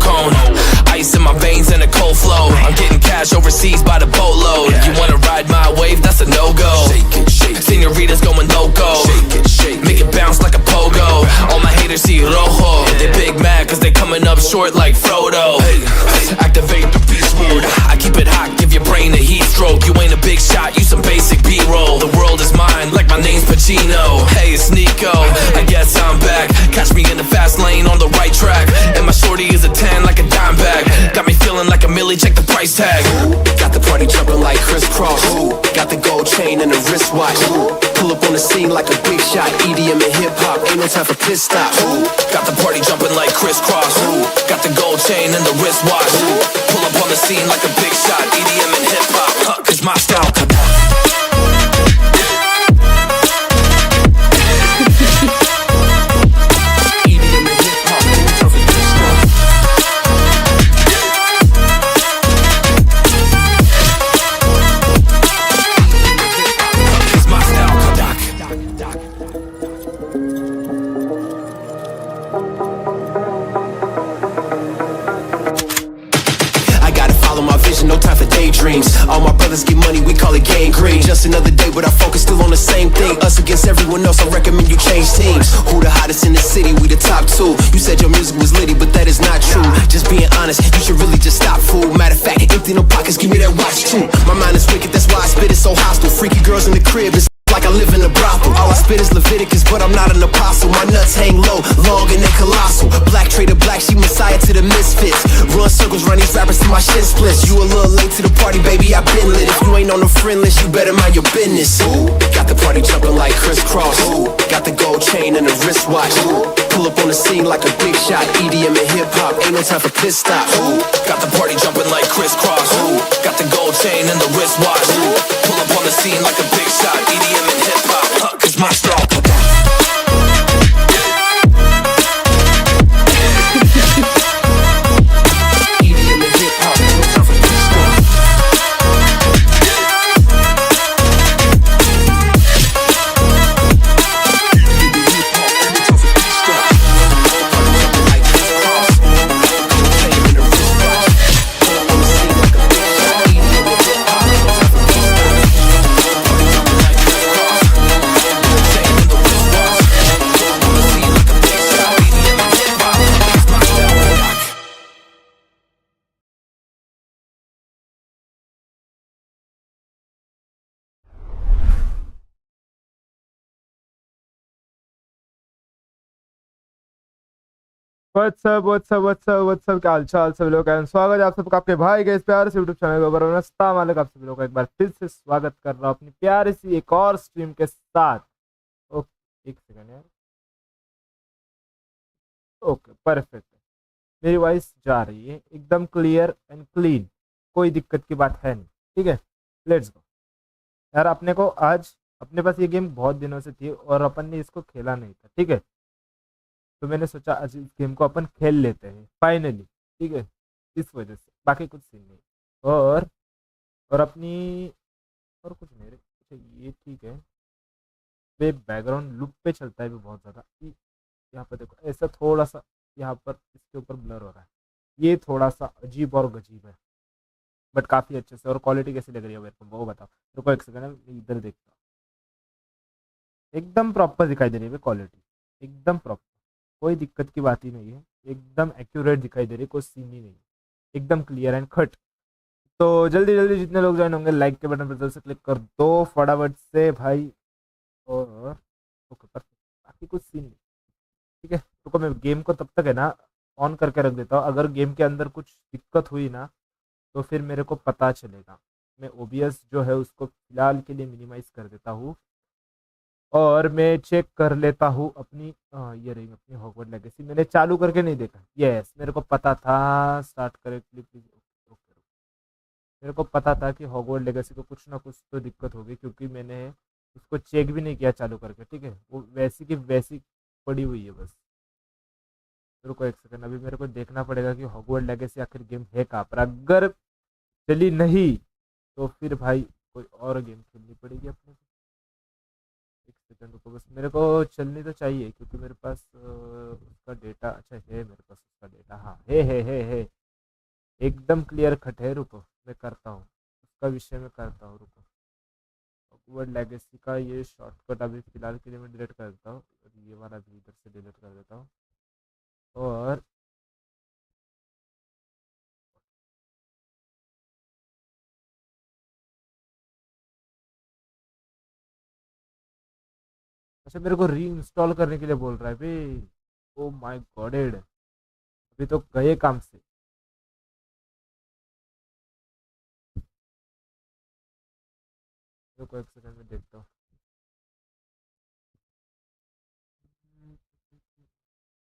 cone. Ice in my veins and a cold flow. I'm getting cash overseas by the boatload. You wanna ride my wave? That's a no-go. Senoritas going loco. Make it bounce like a pogo. All my haters see rojo. They big mad cause they coming up short like Frodo. Activate the beast mode. I keep it hot, give your brain a heat stroke. You ain't a big shot, you some basic B-roll. The world is mine like my name's Pacino. Hey, it's Nico, I guess I'm back. Catch me in the fast lane on the right track. And my shorty is a 10 like a dime bag. Got me feeling like a millie, check the price tag. Got the party jumping like crisscross. Got the gold chain and the wristwatch. Pull up on the scene like a big shot. EDM and hip hop, ain't no time for pit stops. Got the party jumping like crisscross. Got the gold chain and the wristwatch. Pull up on the scene like a big shot. EDM and hip hop, cause my style. No time for daydreams. All my brothers get money, we call it gangrene. Just another day, but our focus still on the same thing. Us against everyone else, I recommend you change teams. Who the hottest in the city? We the top two. You said your music was litty, but that is not true. Just being honest, you should really just stop, fool. Matter of fact, empty no pockets, give me that watch too. My mind is wicked, that's why I spit it so hostile. Freaky girls in the crib, it's like I live in a brothel. All I spit is Leviticus, but I'm not an apostle. My nuts hang low, long and they colossal. Black trader black, she messiah to the misfits. Run circles, run these rappers to my shit splits. You a little late to the party, baby, I been lit. If you ain't on the friend list, you better mind your business. Got the party jumping like crisscross. Got the gold chain and the wristwatch. Pull up on the scene like a big shot. EDM and hip hop, ain't no time for pit stops. Got the party jumping like crisscross. Got the gold chain and the wristwatch. Pull up on the scene like a big shot. EDM and hip hop, cause my style. What's up क्या हालचाल सब लोग हैं। स्वागत है आप सबका आपके भाई के इस प्यारे से यूट्यूब चैनल पर। अस्सलाम वालेकुम, आप सभी लोग का एक बार फिर से स्वागत कर रहा हूँ अपनी प्यारी सी एक और स्ट्रीम के साथ। ओके, एक सेकंड यार। Okay, perfect. मेरी वॉइस जा रही है एकदम क्लियर एंड क्लीन, कोई दिक्कत की बात है नहीं। ठीक है, लेट्स गो यार। अपने को आज अपने पास ये गेम बहुत दिनों से थी और अपन ने इसको खेला नहीं था। ठीक है, तो मैंने सोचा आज इस गेम को अपन खेल लेते हैं फाइनली। ठीक है, इस वजह से, बाकी कुछ सीन नहीं। और अपनी और कुछ नहीं रे। ये ठीक है, वे बैकग्राउंड लूप पे चलता है भी बहुत ज़्यादा। यहाँ पर देखो, ऐसा थोड़ा सा यहाँ पर इसके ऊपर ब्लर हो रहा है, ये थोड़ा सा अजीब और गजीब है, बट काफ़ी अच्छे से। और क्वालिटी कैसी लग रही है मेरे को वो बताओ। रुको एक सेकंड, मैं इधर देखता हूँ। एकदम प्रॉपर दिखाई दे रही है क्वालिटी, एकदम प्रॉपर, कोई दिक्कत की बात ही नहीं है। एकदम एक्यूरेट दिखाई दे रही है, कोई सीन ही नहीं, एकदम क्लियर एंड कट। तो जल्दी जल्दी जितने लोग ज्वाइन होंगे लाइक के बटन पर जल्द से क्लिक कर दो फटाफट से भाई। और ओके, परफेक्ट, बाकी कुछ सीन नहीं। ठीक है, तो मैं गेम को तब तक है ना ऑन करके रख देता हूँ। अगर गेम के अंदर कुछ दिक्कत हुई ना तो फिर मेरे को पता चलेगा। मैं OBS जो है उसको फिलहाल के लिए मिनिमाइज कर देता हूँ और मैं चेक कर लेता हूँ अपनी ये रही अपनी हॉगवर्ट्स लेगेसी। मैंने चालू करके नहीं देखा। यस, मेरे को पता था। स्टार्ट करे प्लीज। ओके, मेरे को पता था कि हॉगवर्ट्स लेगेसी को कुछ ना कुछ तो दिक्कत होगी, क्योंकि मैंने उसको चेक भी नहीं किया चालू करके। ठीक है, वो वैसी की वैसी पड़ी हुई है बस। रुको एक सेकंड, अभी मेरे को देखना पड़ेगा कि हॉगवर्ट्स लेगेसी आखिर गेम है कहाँ पर। अगर चली नहीं तो फिर भाई कोई और गेम खेलनी पड़ेगी अपने को। एक सेकंड रुको, बस मेरे को चलनी तो चाहिए क्योंकि मेरे पास उसका डेटा, अच्छा है मेरे पास उसका डेटा, हाँ है एकदम क्लियर कट है। रुको मैं करता हूँ उसका विषय में करता हूँ, रुको। वर्ड लेगेसी का ये शॉर्टकट अभी फ़िलहाल के लिए मैं डिलीट कर देता हूँ, और ये वाला भी इधर से डिलीट कर देता हूँ। और अच्छा, मेरे को री इंस्टॉल करने के लिए बोल रहा है भाई। ओ माय गॉडेड, अभी तो गए काम से। रुको एक सेकंड में देखता हूँ।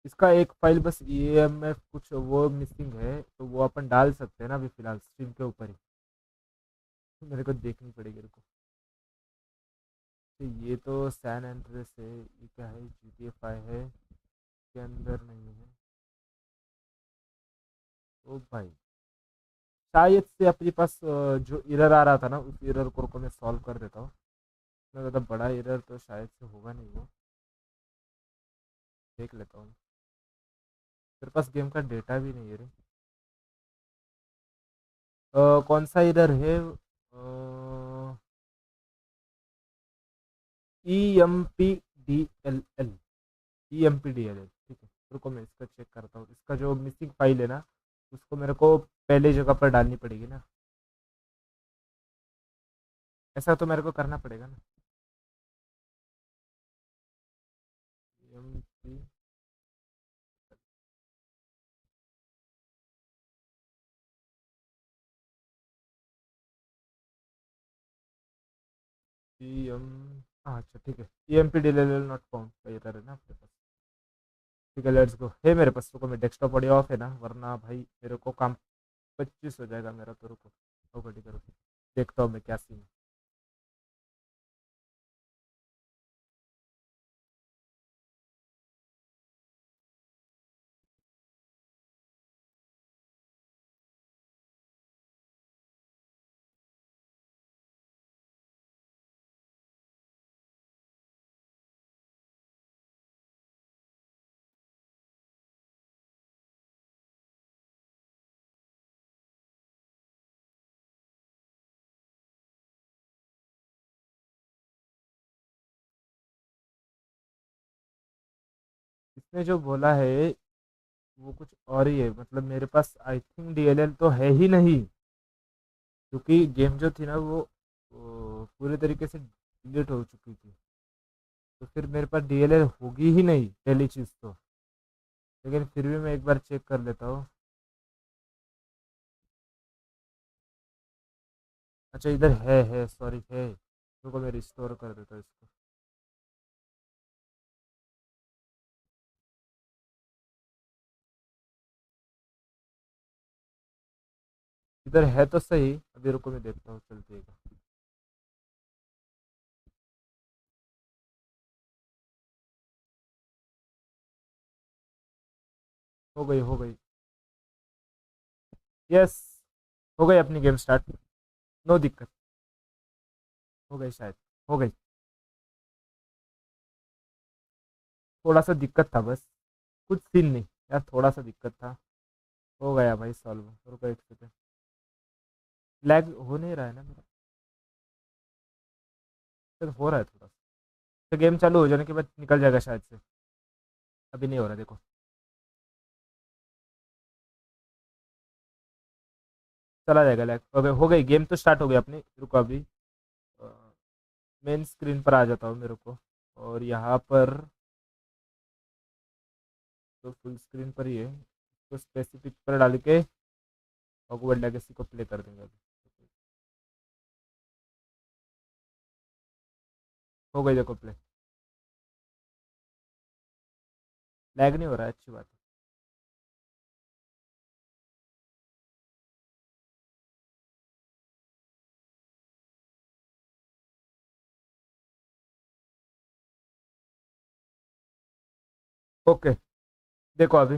इसका एक फाइल बस EMF कुछ वो मिसिंग है, तो वो अपन डाल सकते हैं ना अभी फ़िलहाल स्ट्रीम के ऊपर ही। तो मेरे को देखनी पड़ेगी, रुको। तो ये तो सैन एंड्रेस है, ये क्या है, GTA 5 है, के अंदर नहीं है। ओ भाई, शायद से अपने पास जो एरर आ रहा था ना, उस एरर को मैं सॉल्व कर देता हूँ। इतना ज़्यादा बड़ा एरर तो शायद से होगा नहीं, वो देख लेता हूँ। मेरे पास गेम का डेटा भी नहीं है रे। कौन सा एरर है? EMPDLL, EMPDLL, ठीक है। रुको मैं इसका चेक करता हूँ, इसका जो मिसिंग फाइल है ना, उसको मेरे को पहले जगह पर डालनी पड़ेगी ना। ऐसा तो मेरे को करना पड़ेगा ना। EMP EM, हाँ अच्छा ठीक है, EMPDLL नॉट फाउंड का एरर है ना आपके पास। ठीक है लेट्स गो। है मेरे पास, रुको मैं डेस्कटॉप ऑडियो ऑफ है ना, वरना भाई मेरे को काम 25 हो जाएगा मेरा। तो रुको, ओ बड़ी करो, देखता हूँ मैं क्या सीन है। इसने जो बोला है वो कुछ और ही है, मतलब मेरे पास आई थिंक DLL तो है ही नहीं, क्योंकि गेम जो थी ना वो पूरे तरीके से डिलीट हो चुकी थी। तो फिर मेरे पास DLL होगी ही नहीं पहली चीज़ तो। लेकिन फिर भी मैं एक बार चेक कर लेता हूँ। अच्छा इधर है सॉरी है। रुको मैं रिस्टोर कर देता हूँ इसको। इधर है तो सही, अभी रुको मैं देखता हूँ, चलते हैं। हो गई। यस, हो गई अपनी गेम स्टार्ट, नो दिक्कत। हो गई शायद, हो गई। थोड़ा सा दिक्कत था बस, कुछ सीन नहीं यार, थोड़ा सा दिक्कत था। हो गया भाई सॉल्व। रुको एक सेकंड, लैग हो नहीं रहा है ना मेरा? शायद हो रहा है थोड़ा सा। तो गेम चालू हो जाने के बाद निकल जाएगा शायद से। अभी नहीं हो रहा, देखो। चला जाएगा लैग। हो गई गेम तो स्टार्ट हो गई अपनी। रुको अभी मेन स्क्रीन पर आ जाता हूँ मेरे को, और यहाँ पर तो फुल स्क्रीन पर ही है, तो स्पेसिफिक पर डाल के हॉगवर्ट्स लेगेसी को प्ले कर देंगे अभी। हो गई देखो प्ले, लैग नहीं हो रहा है, अच्छी बात है। ओके, देखो अभी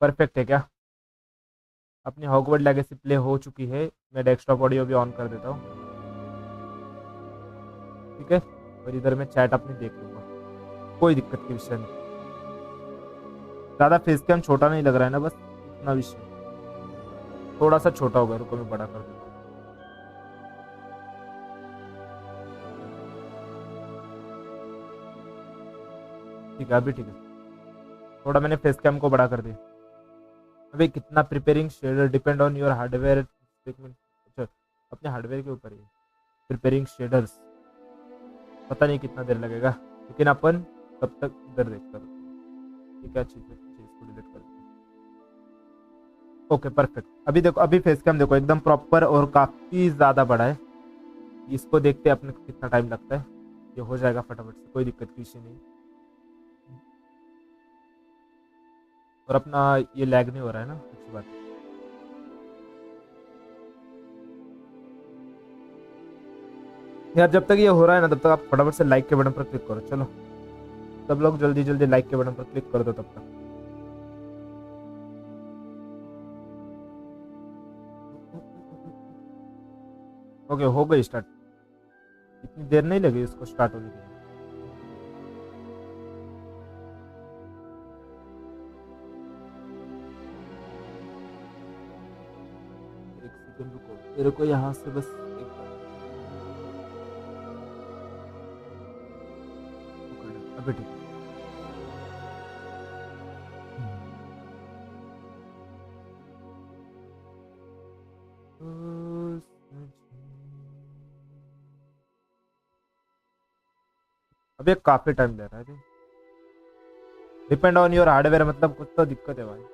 परफेक्ट है क्या? अपनी हॉगवर्ट्स लेगेसी प्ले हो चुकी है। मैं डेस्कटॉप ऑडियो भी ऑन कर देता हूँ, ठीक है। और इधर मैं चैट अपनी देख लूँगा, कोई दिक्कत की विषय नहीं। ज़्यादा फेस कैम छोटा नहीं लग रहा है ना, बस इतना विषय, थोड़ा सा छोटा हो गया। रुको मैं बड़ा कर देता हूँ। ठीक है, अभी ठीक है। थोड़ा मैंने फेस कैम को बड़ा कर दिया। अभी कितना preparing shader depend on your hardware. अच्छा, अपने हार्डवेयर के ऊपर ही प्रिपेयरिंग शेडर्स, पता नहीं कितना देर लगेगा, लेकिन अपन तब तक इधर देख कर, ठीक है, अच्छी चीज को डिलीट कर। Okay perfect. अभी देखो, अभी फेस कैम देखो एकदम प्रॉपर और काफ़ी ज़्यादा बड़ा है। इसको देखते अपने को कितना टाइम लगता है, ये हो जाएगा फटाफट से, कोई दिक्कत की विषय नहीं। और अपना ये लैग नहीं हो रहा है ना, अच्छी बात है। यार जब तक ये हो रहा है ना, तब तक आप फटाफट से लाइक के बटन पर क्लिक करो। चलो सब लोग जल्दी जल्दी लाइक के बटन पर क्लिक कर दो तब तक। ओके, हो गई स्टार्ट। इतनी देर नहीं लगी इसको स्टार्ट होने के लिए। एक सेकंड रुको, मेरे को यहाँ से बस एक अभी ठीक है। अभी काफी टाइम ले रहा है। डिपेंड ऑन योर हार्डवेयर मतलब कुछ तो दिक्कत है भाई।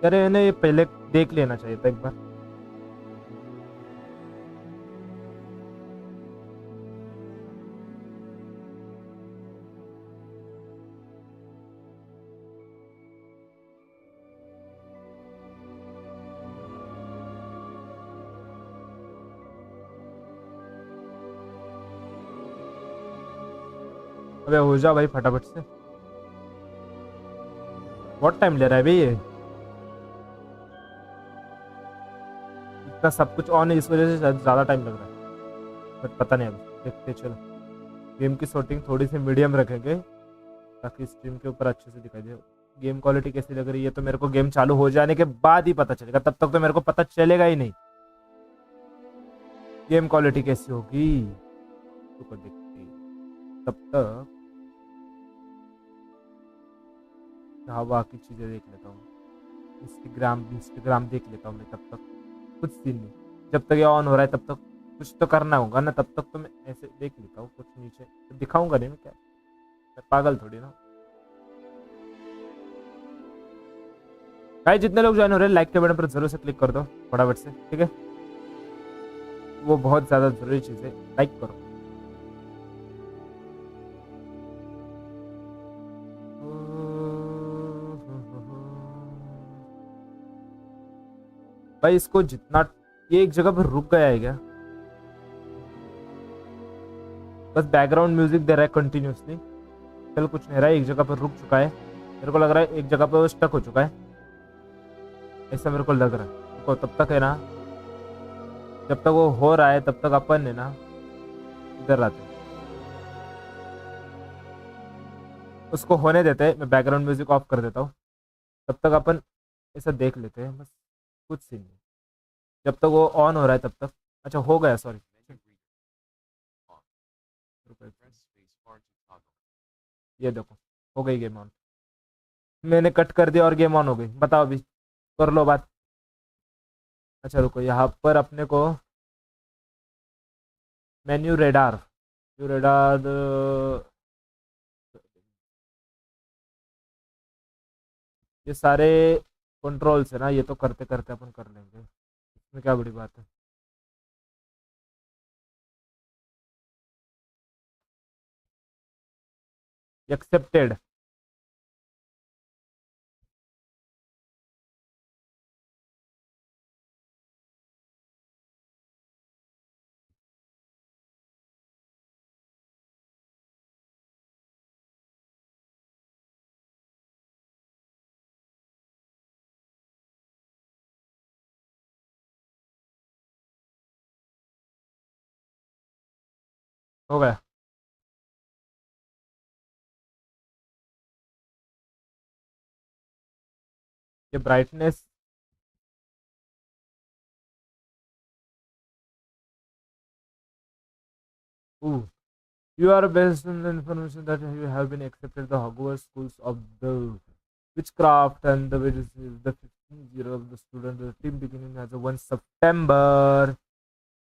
अरे इन्हें ये पहले देख लेना चाहिए था एक बार। अबे हो जा भाई फटाफट से, बहुत टाइम ले रहा है भाई ये। इतना सब कुछ ऑन है, इस वजह से शायद ज़्यादा टाइम लग रहा है, बट पता नहीं, अभी देखते चलो। गेम की शूटिंग थोड़ी सी मीडियम रखेंगे ताकि स्ट्रीम के ऊपर अच्छे से दिखाई दे। गेम क्वालिटी कैसी लग रही है तो मेरे को गेम चालू हो जाने के बाद ही पता चलेगा, तब तक तो मेरे को पता चलेगा ही नहीं गेम क्वालिटी कैसी होगी। तो देखते तब तक हवा की चीज़ें देख लेता हूँ, इंस्टाग्राम देख लेता हूँ मैं तब तक। कुछ सीन नहीं, जब तक ये ऑन हो रहा है तब तक कुछ तो करना होगा ना, तब तक तो मैं ऐसे देख लेता हूँ। कुछ नीचे तो दिखाऊंगा नहीं मैं, क्या मैं पागल थोड़ी ना भाई। जितने लोग ज्वाइन हो रहे हैं लाइक के बटन पर जरूर से क्लिक कर दो फटाफट से, ठीक है, वो बहुत ज़्यादा ज़रूरी चीज़ है, लाइक करो। भाई इसको जितना, ये एक जगह पर रुक गया है क्या? बस बैकग्राउंड म्यूजिक दे रहा है कंटिन्यूसली, चल कुछ नहीं रहा है, एक जगह पर रुक चुका है। मेरे को लग रहा है एक जगह पर वो स्टक हो चुका है, ऐसा मेरे को लग रहा है। तो तब तक है ना, जब तक वो हो रहा है तब तक अपन है ना इधर आते, उसको होने देते हैं। मैं बैकग्राउंड म्यूजिक ऑफ कर देता हूँ, तब तक अपन ऐसा देख लेते हैं, बस कुछ सीन नहीं। जब तक वो ऑन हो रहा है तब तक, अच्छा हो गया, सॉरी, ये देखो हो गई गेम ऑन। मैंने कट कर दिया और गेम ऑन हो गई। बताओ अभी, कर लो बात। अच्छा रुको, यहाँ पर अपने को मेन्यू रेडार, रेडार ये सारे कंट्रोल्स है ना, ये तो करते करते अपन कर लेंगे, इसमें क्या बड़ी बात है। एक्सेप्टेड, हो गया। ये brightness You are based on the information that you have been accepted the Hogwarts schools of the witchcraft and the which is the 15th year of the student. The team beginning as a 1 September.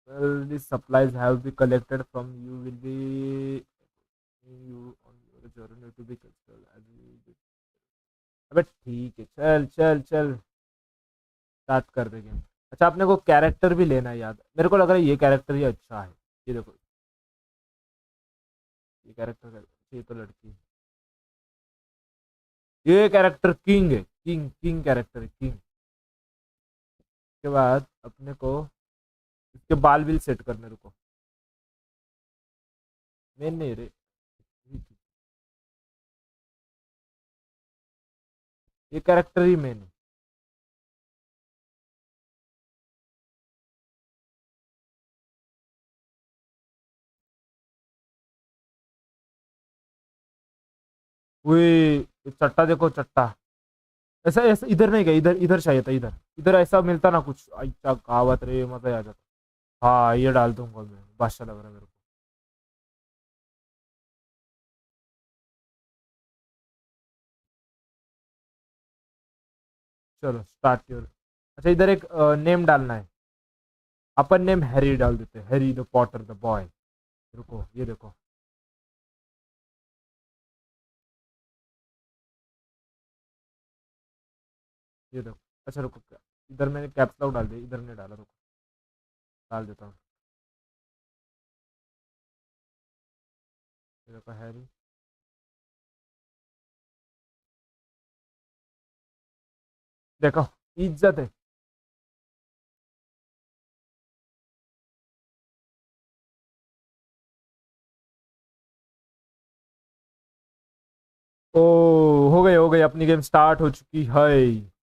Well, these supplies have been collected from you will be you on your journey to be cultural as you. अबे ठीक है, चल चल चल start कर दे game. अच्छा, अपने को कैरेक्टर भी लेना है याद, मेरे को लग रहा है ये कैरेक्टर ही अच्छा है। ये देखो, ये कैरेक्टर, ये तो लड़की है। ये कैरेक्टर किंग है, किंग किंग कैरेक्टर है, किंग। के बाद अपने को इसके बाल भी सेट करने, रुको। मेन नहीं रे, ये कैरेक्टर ही मेन है। वही चट्टा देखो, चट्टा ऐसा ऐसा इधर नहीं गया, इधर इधर चाहिए था, इधर इधर ऐसा मिलता ना कुछ, अच्छा कहावत रे, मजा ही आ जाता। हाँ, ये डाल दूंगा मैं, बादशाह लग रहा है मेरे को। चलो स्टार्ट योर। अच्छा, इधर एक नेम डालना है, अपन नेम हैरी डाल देते हैं, Harry the Potter the boy. रुको, ये देखो, ये देखो। अच्छा रुको, इधर मैंने कैप्स लॉक डाल दिया, इधर नहीं डाला, रुको डाल देता हूँ। ये देखो हैरी, देखो इज्जत है। ओ, हो गई अपनी गेम स्टार्ट हो चुकी है।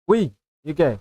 हुई, ये क्या है?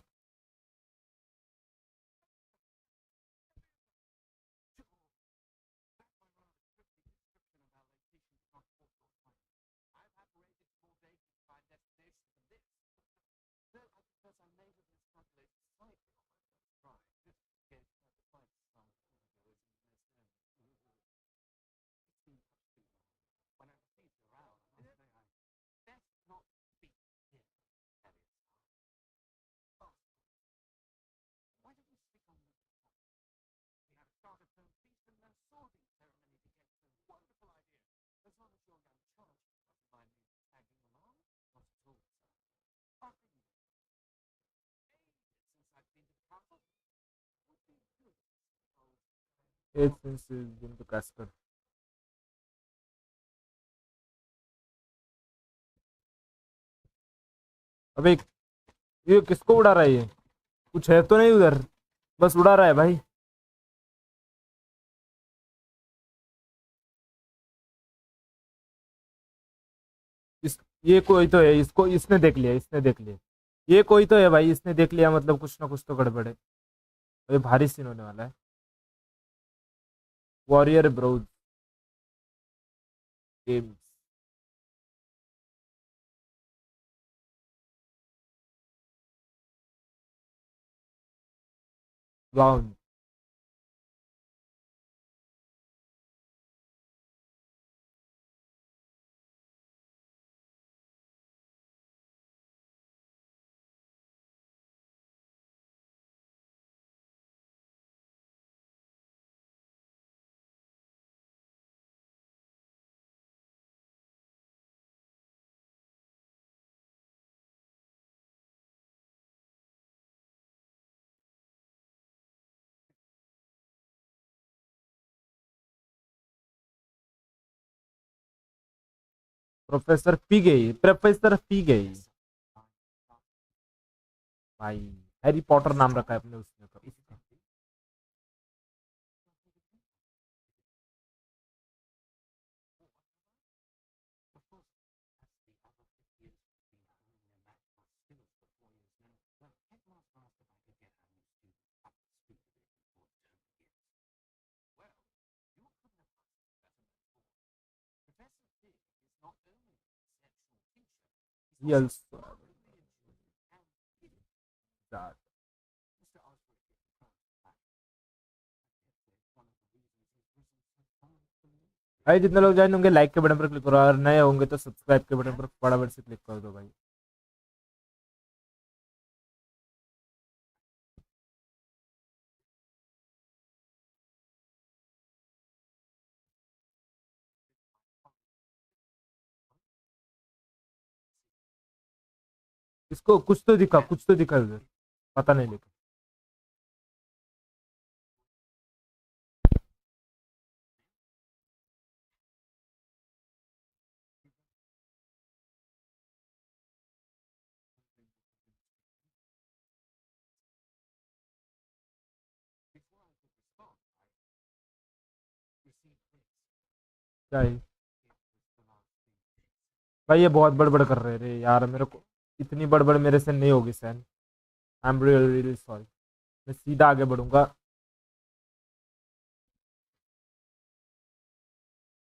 Eight since is going to Casper। अबे ये किसको उड़ा रहा है ये? कुछ है तो नहीं उधर, बस उड़ा रहा है भाई। इस ये कोई तो है, इसको इसने देख लिया, इसने देख लिया। ये कोई तो है भाई, इसने देख लिया, मतलब कुछ ना कुछ तो गड़बड़ है। ये भारी सीन होने वाला है। Warrior Bros Games Lounge. Professor पी गई भाई। हैरी पॉटर नाम रखा है अपने उसने का उसका। Yes. That. भाई जितने लोग ज्वाइन होंगे लाइक के बटन पर क्लिक करो और नए होंगे तो सब्सक्राइब के बटन पर फटाफट से क्लिक कर दो भाई। इसको कुछ तो दिखा इधर, पता नहीं लेकिन। क्या है भाई, ये बहुत बड़बड़ कर रहे रे यार, मेरे को इतनी बड़बड़ मेरे से नहीं होगी सहन। I am really sorry. मैं सीधा आगे बढ़ूंगा।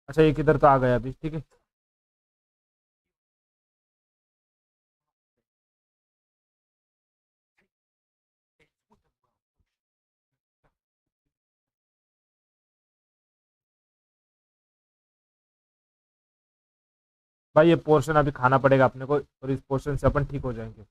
अच्छा ये किधर तो आ गया अभी, ठीक है। भाई ये पोर्शन अभी खाना पड़ेगा अपने को और इस पोर्शन से अपन ठीक हो जाएंगे।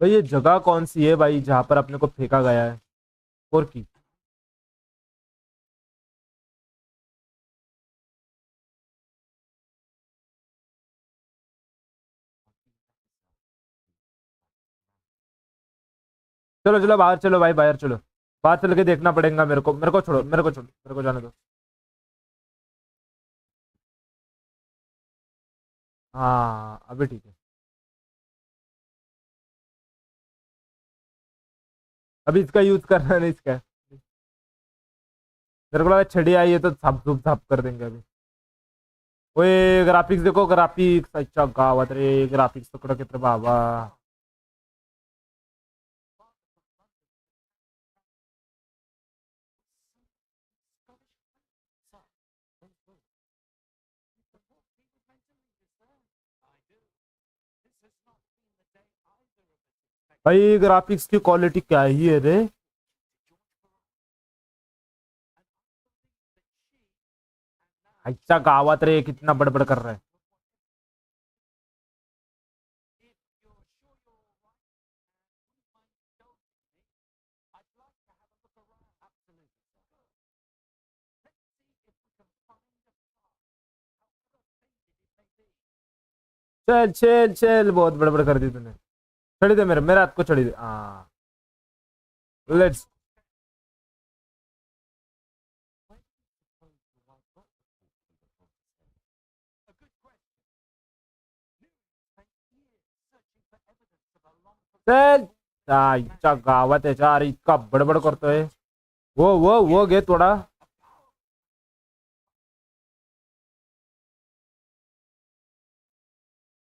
भाई ये जगह कौन सी है भाई जहाँ पर अपने को फेंका गया है? और की चलो चलो बाहर चलो भाई, बाहर चलो। बाहर चल के देखना पड़ेगा मेरे को छोड़ो, मेरे को छोड़ो, मेरे को जाने दो। हाँ अभी ठीक है। अभी इसका यूज करना नहीं इसका। मेरे को लगा छड़ी आई है तो साफ धूप साफ कर देंगे अभी। ओए ग्राफिक्स देखो, ग्राफिक्स अच्छा गावत रे, ग्राफिक्स पकड़ो कितने बाबा। भाई ग्राफिक्स की क्वालिटी क्या ही है रे। अच्छा गावत रे, कितना बड़बड़ कर रहा है। चल चल चल, बहुत बड़बड़ कर दी तूने। छड़ी दे, मेरे हाथ को छड़ी दे। हाँ लेट्स। चल अच्छा गावात आहे यार, इतका बडबड करतोय। वो घे थोडा।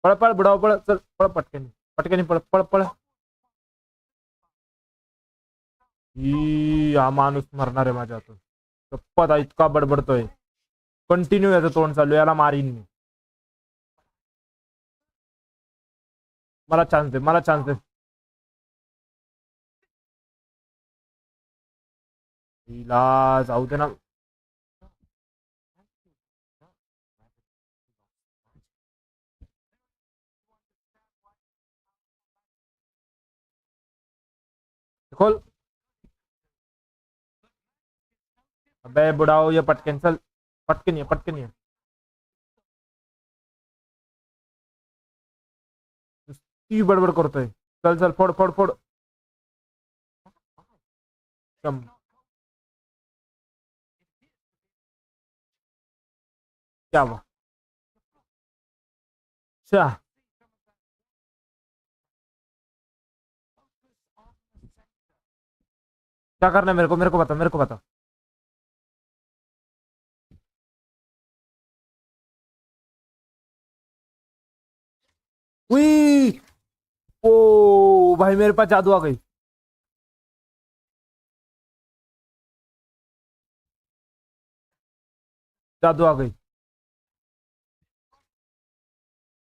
पळ पळ बुडाव पळ, चल पळ पटकन पटकन पळ पळ पळ। हा माणूस मरणार आहे माझ्या हातून, शपथ आहे, इतका बडबडतोय। कंटिन्यू याचं तोंड चालू, याला मारीन मी। मला चान्स दे, मला चान्स दे। हिला जाऊ दे ना। खोल। अबे बुढ़ाओ, ये पट कैंसल। पट के नहीं है, पट के नहीं है। की बड़बड़ करते है। चल चल, फोड़ फोड़ फोड़। कम। क्या हुआ? अच्छा, क्या करना है? मेरे को बता, मेरे को बता। उई। ओ भाई, मेरे पास जादू आ गई। जादू आ गई।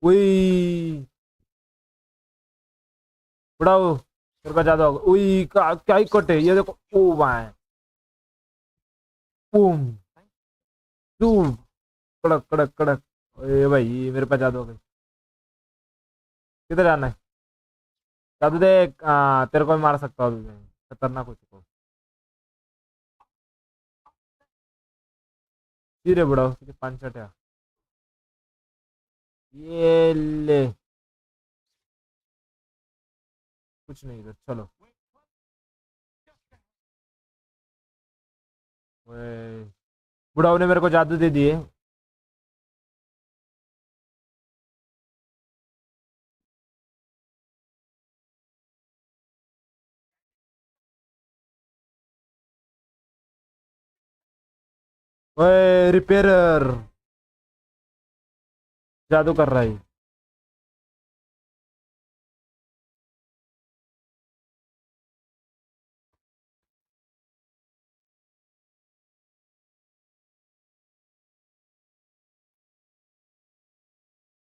उई। बुढ़ाओ, मेरे पास जादू आ गई। उई, क्या ही कटे ये देखो। ओ भाई। बूम। टू। कड़क कड़क कड़क। ए भाई, मेरे पास जादू आ गई। किधर जाना है? जादू दे। तेरे को भी मार सकता हूँ अभी मैं। खतरनाक हो चुका हूँ। धीरे बुढ़ाओ, पांच छठे। ये ले। कुछ नहीं इधर, चलो। ओए, बुढ़ाओ ने मेरे को जादू दे दिए। ओए रिपेयरर। जादू कर रहा है।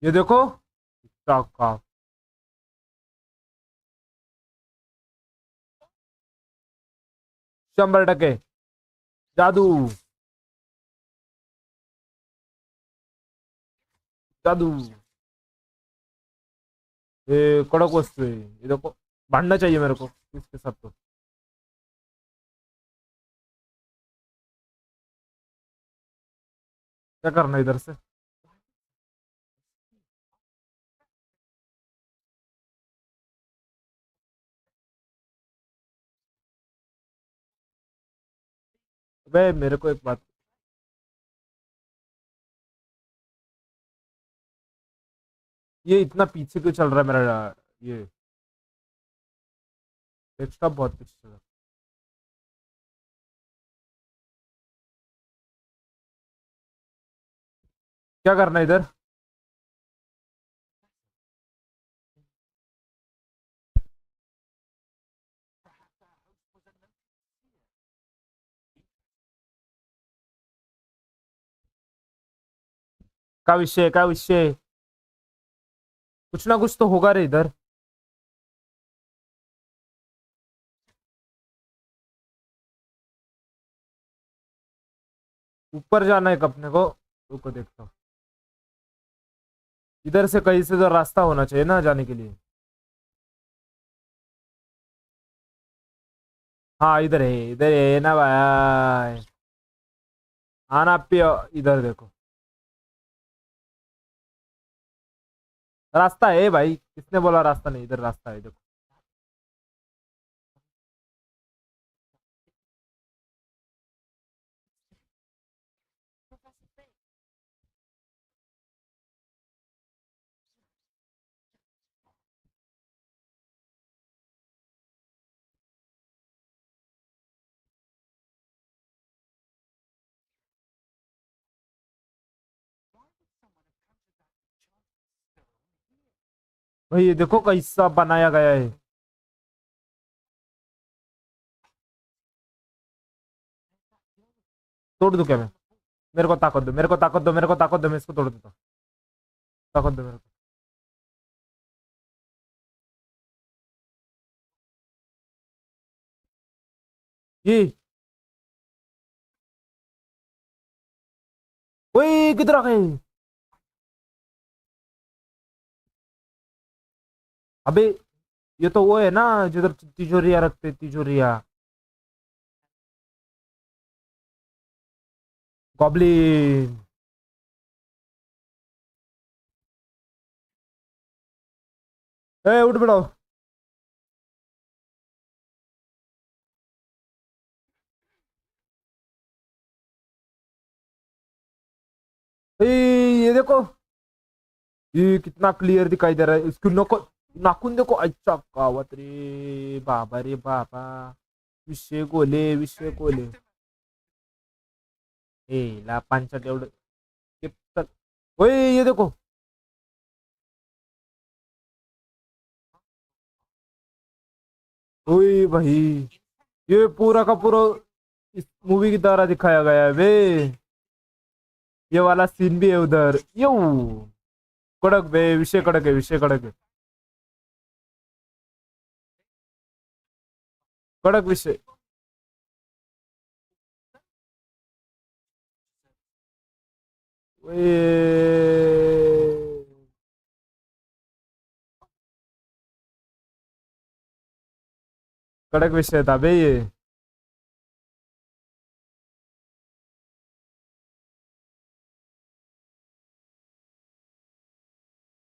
ये देखो। का 100%। जादू। जादू। ये कड़क वस्तु है, ये देखो। भांडना चाहिए मेरे को इसके साथ तो। क्या करना है इधर से? वे मेरे को एक बात। ये इतना पीछे क्यों चल रहा है मेरा? ये डेस्कटॉप बहुत पीछे चल रहा है। क्या करना है इधर? क्या विषय, क्या विषय? कुछ ना कुछ तो होगा रे इधर। ऊपर जाना है अपने को। रुको देखता हूँ। इधर से कहीं से तो रास्ता होना चाहिए ना जाने के लिए। हाँ, इधर है ना भाई। आना पियो। इधर देखो। रास्ता है भाई, किसने बोला रास्ता नहीं? इधर रास्ता है, देखो। भाई ये देखो कैसा बनाया गया है। तोड़ दूं क्या मैं? मेरे को ताकत दो, मेरे को ताकत दो, मेरे को ताकत दो, मैं इसको तोड़ देता हूँ। ताकत दो मेरे को। ये। ओए किधर आ गए? अबे। ये तो वो है ना जिधर तिजोरिया रखते, तिजोरिया। गॉब्लिन। ए उठ बड़ो। ए ये देखो, ये कितना क्लियर दिखाई दे रहा है। इसकी नाखून देखो, अच्छा कावत रे बाबा, रे बाबा। विषय गोले, विषय गोले। ए ला पांचट एवढं ते ओए ये देखो। ओए भाई, ये पूरा का पूरा इस मूवी की तरह दिखाया गया है वे। ये वाला सीन भी है उधर। यू कड़क बे, विषय कड़क है, विषय कड़क है। कड़क विषय। ओए कड़क विषय था बे ये।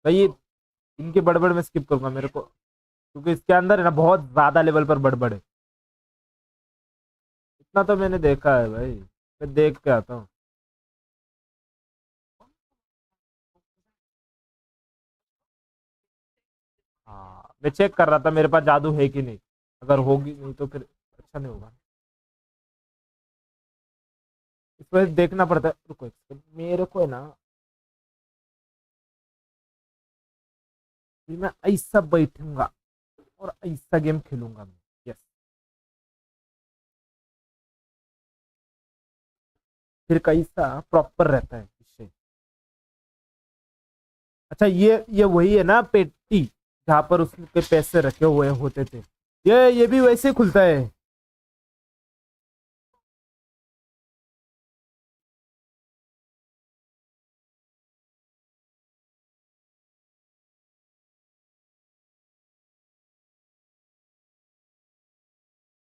भाई ये इनके बड़बड़ में स्किप करूंगा मेरे को, क्योंकि इसके अंदर है ना बहुत ज्यादा लेवल पर बड़बड़ है। इतना तो मैंने देखा है भाई, मैं देख के आता हूँ। हाँ मैं चेक कर रहा था मेरे पास जादू है कि नहीं, अगर होगी नहीं तो फिर अच्छा नहीं होगा। इस वजह देखना पड़ता है। रुको एक सेकंड, मेरे को है ना, फिर मैं ऐसा बैठूंगा और ऐसा गेम खेलूंगा मैं। यस, फिर कैसा प्रॉपर रहता है इससे। अच्छा ये वही है ना पेटी, जहाँ पर उसके पैसे रखे हुए होते थे। ये भी वैसे ही खुलता है।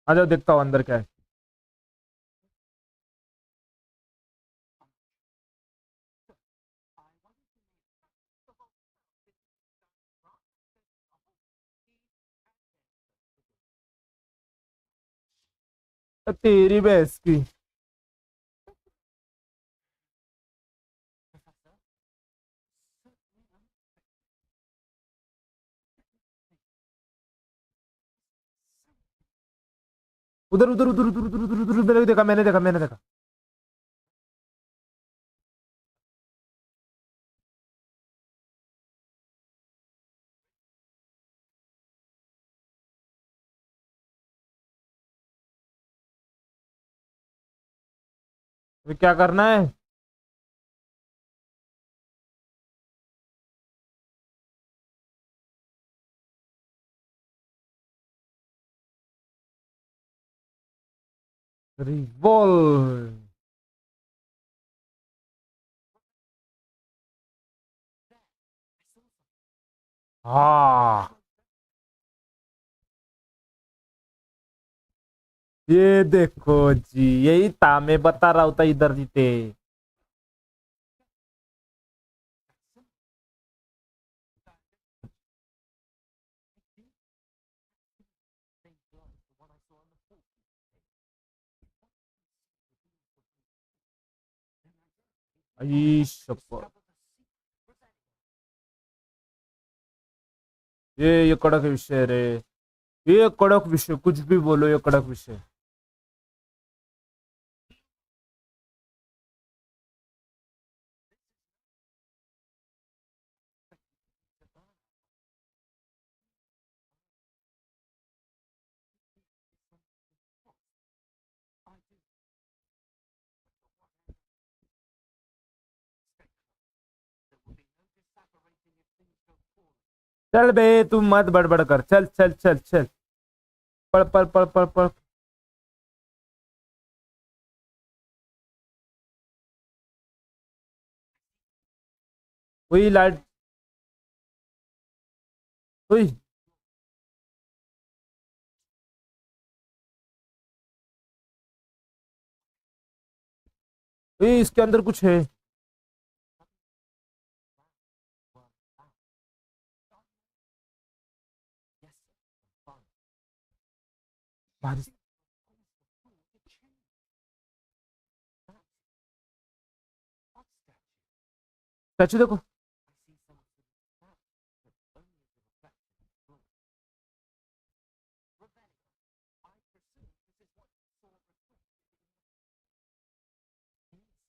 आ जाओ देखता हूँ अंदर क्या है। तेरी भैंस की। उधर उधर उधर उधर उधर उधर उधर, मैंने देखा, मैंने देखा, मैंने देखा। अभी क्या करना है? रिवॉल्व। हाँ ये देखो जी, यही था मैं बता रहा था इधर जीते। शप्पथ। ये कड़क विषय रे, ये कड़क विषय, कुछ भी बोलो, ये कड़क विषय। चल बे तू मत बड़बड़ कर, चल चल चल चल। पढ़ पढ़ पढ़ पढ़ पढ़। वही लाइट। वही इसके अंदर कुछ है। बारिश स्टैचू देखो।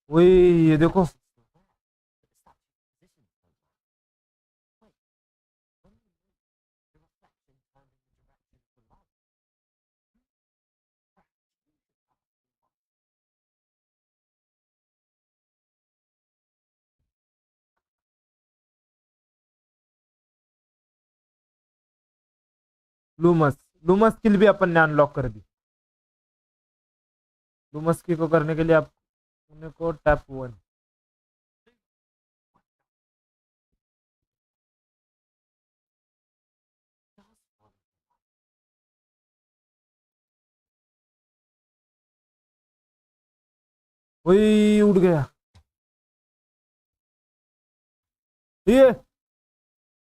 वही ये देखो। लूमस लूमस स्किल भी अपन ने अनलॉक कर दी। लूमस की को करने के लिए आप को टैप 1। वही उड़ गया। ये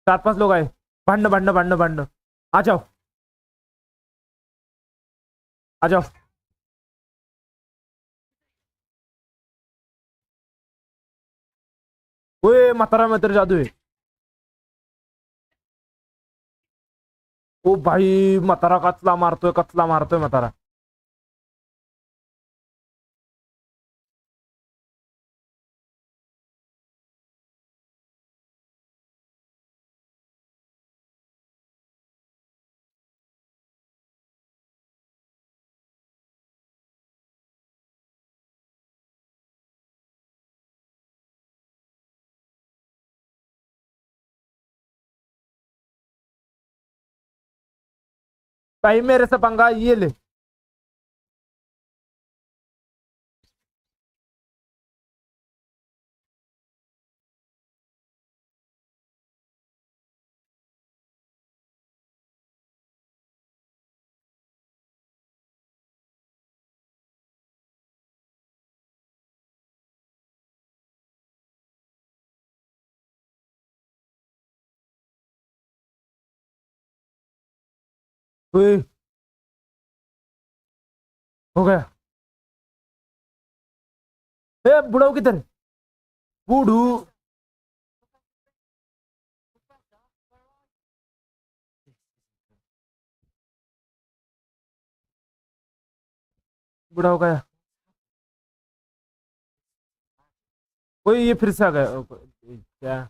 4-5 लोग आए। भांडो आ जाओ आ जाओ। ओए मातारा में तेरे जादू है। ओ भाई मातारा कचला मारतोय मातारा। भाई मेरे से पंगा ये ले। ओए हो गया। ए बुढ़ाऊ किधर है? बूढ़ू बुढ़ा हो गया। ओए ये फिर से आ गया। क्या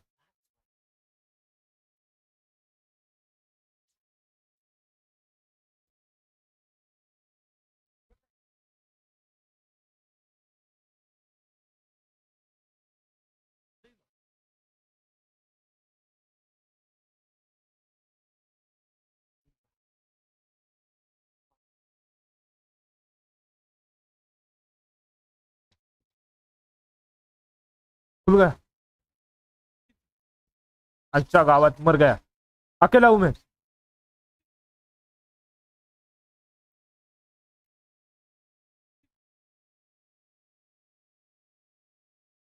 खुल गया? अच्छा गावात मर गया। अकेला हूं मैं।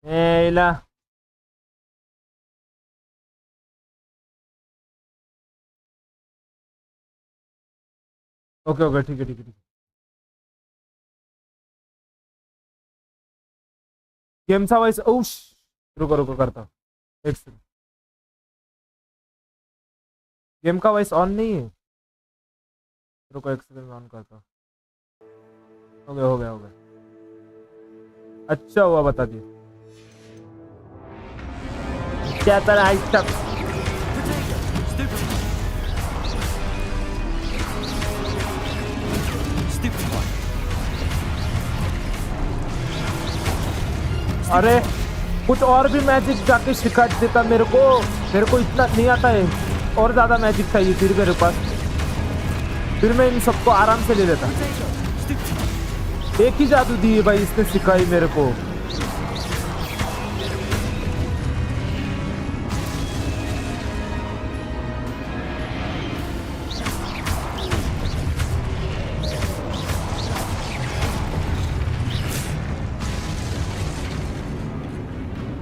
एला ओके ओके ठीक है ठीक है ठीक है। गेमचा वॉइस ओश रुको रुको करता हूँ। एक सेकंड। गेम का वॉइस ऑन नहीं है। रुको एक सेकंड में ऑन करता हूँ। हो गया हो गया। अच्छा हुआ बता दिया। क्या तरह है सब। अरे कुछ और भी मैजिक जाके सिखा देता मेरे को इतना नहीं आता है। और ज्यादा मैजिक चाहिए फिर मेरे पास। फिर मैं इन सबको आराम से ले लेता। एक ही जादू दी है भाई इसने सिखाई मेरे को।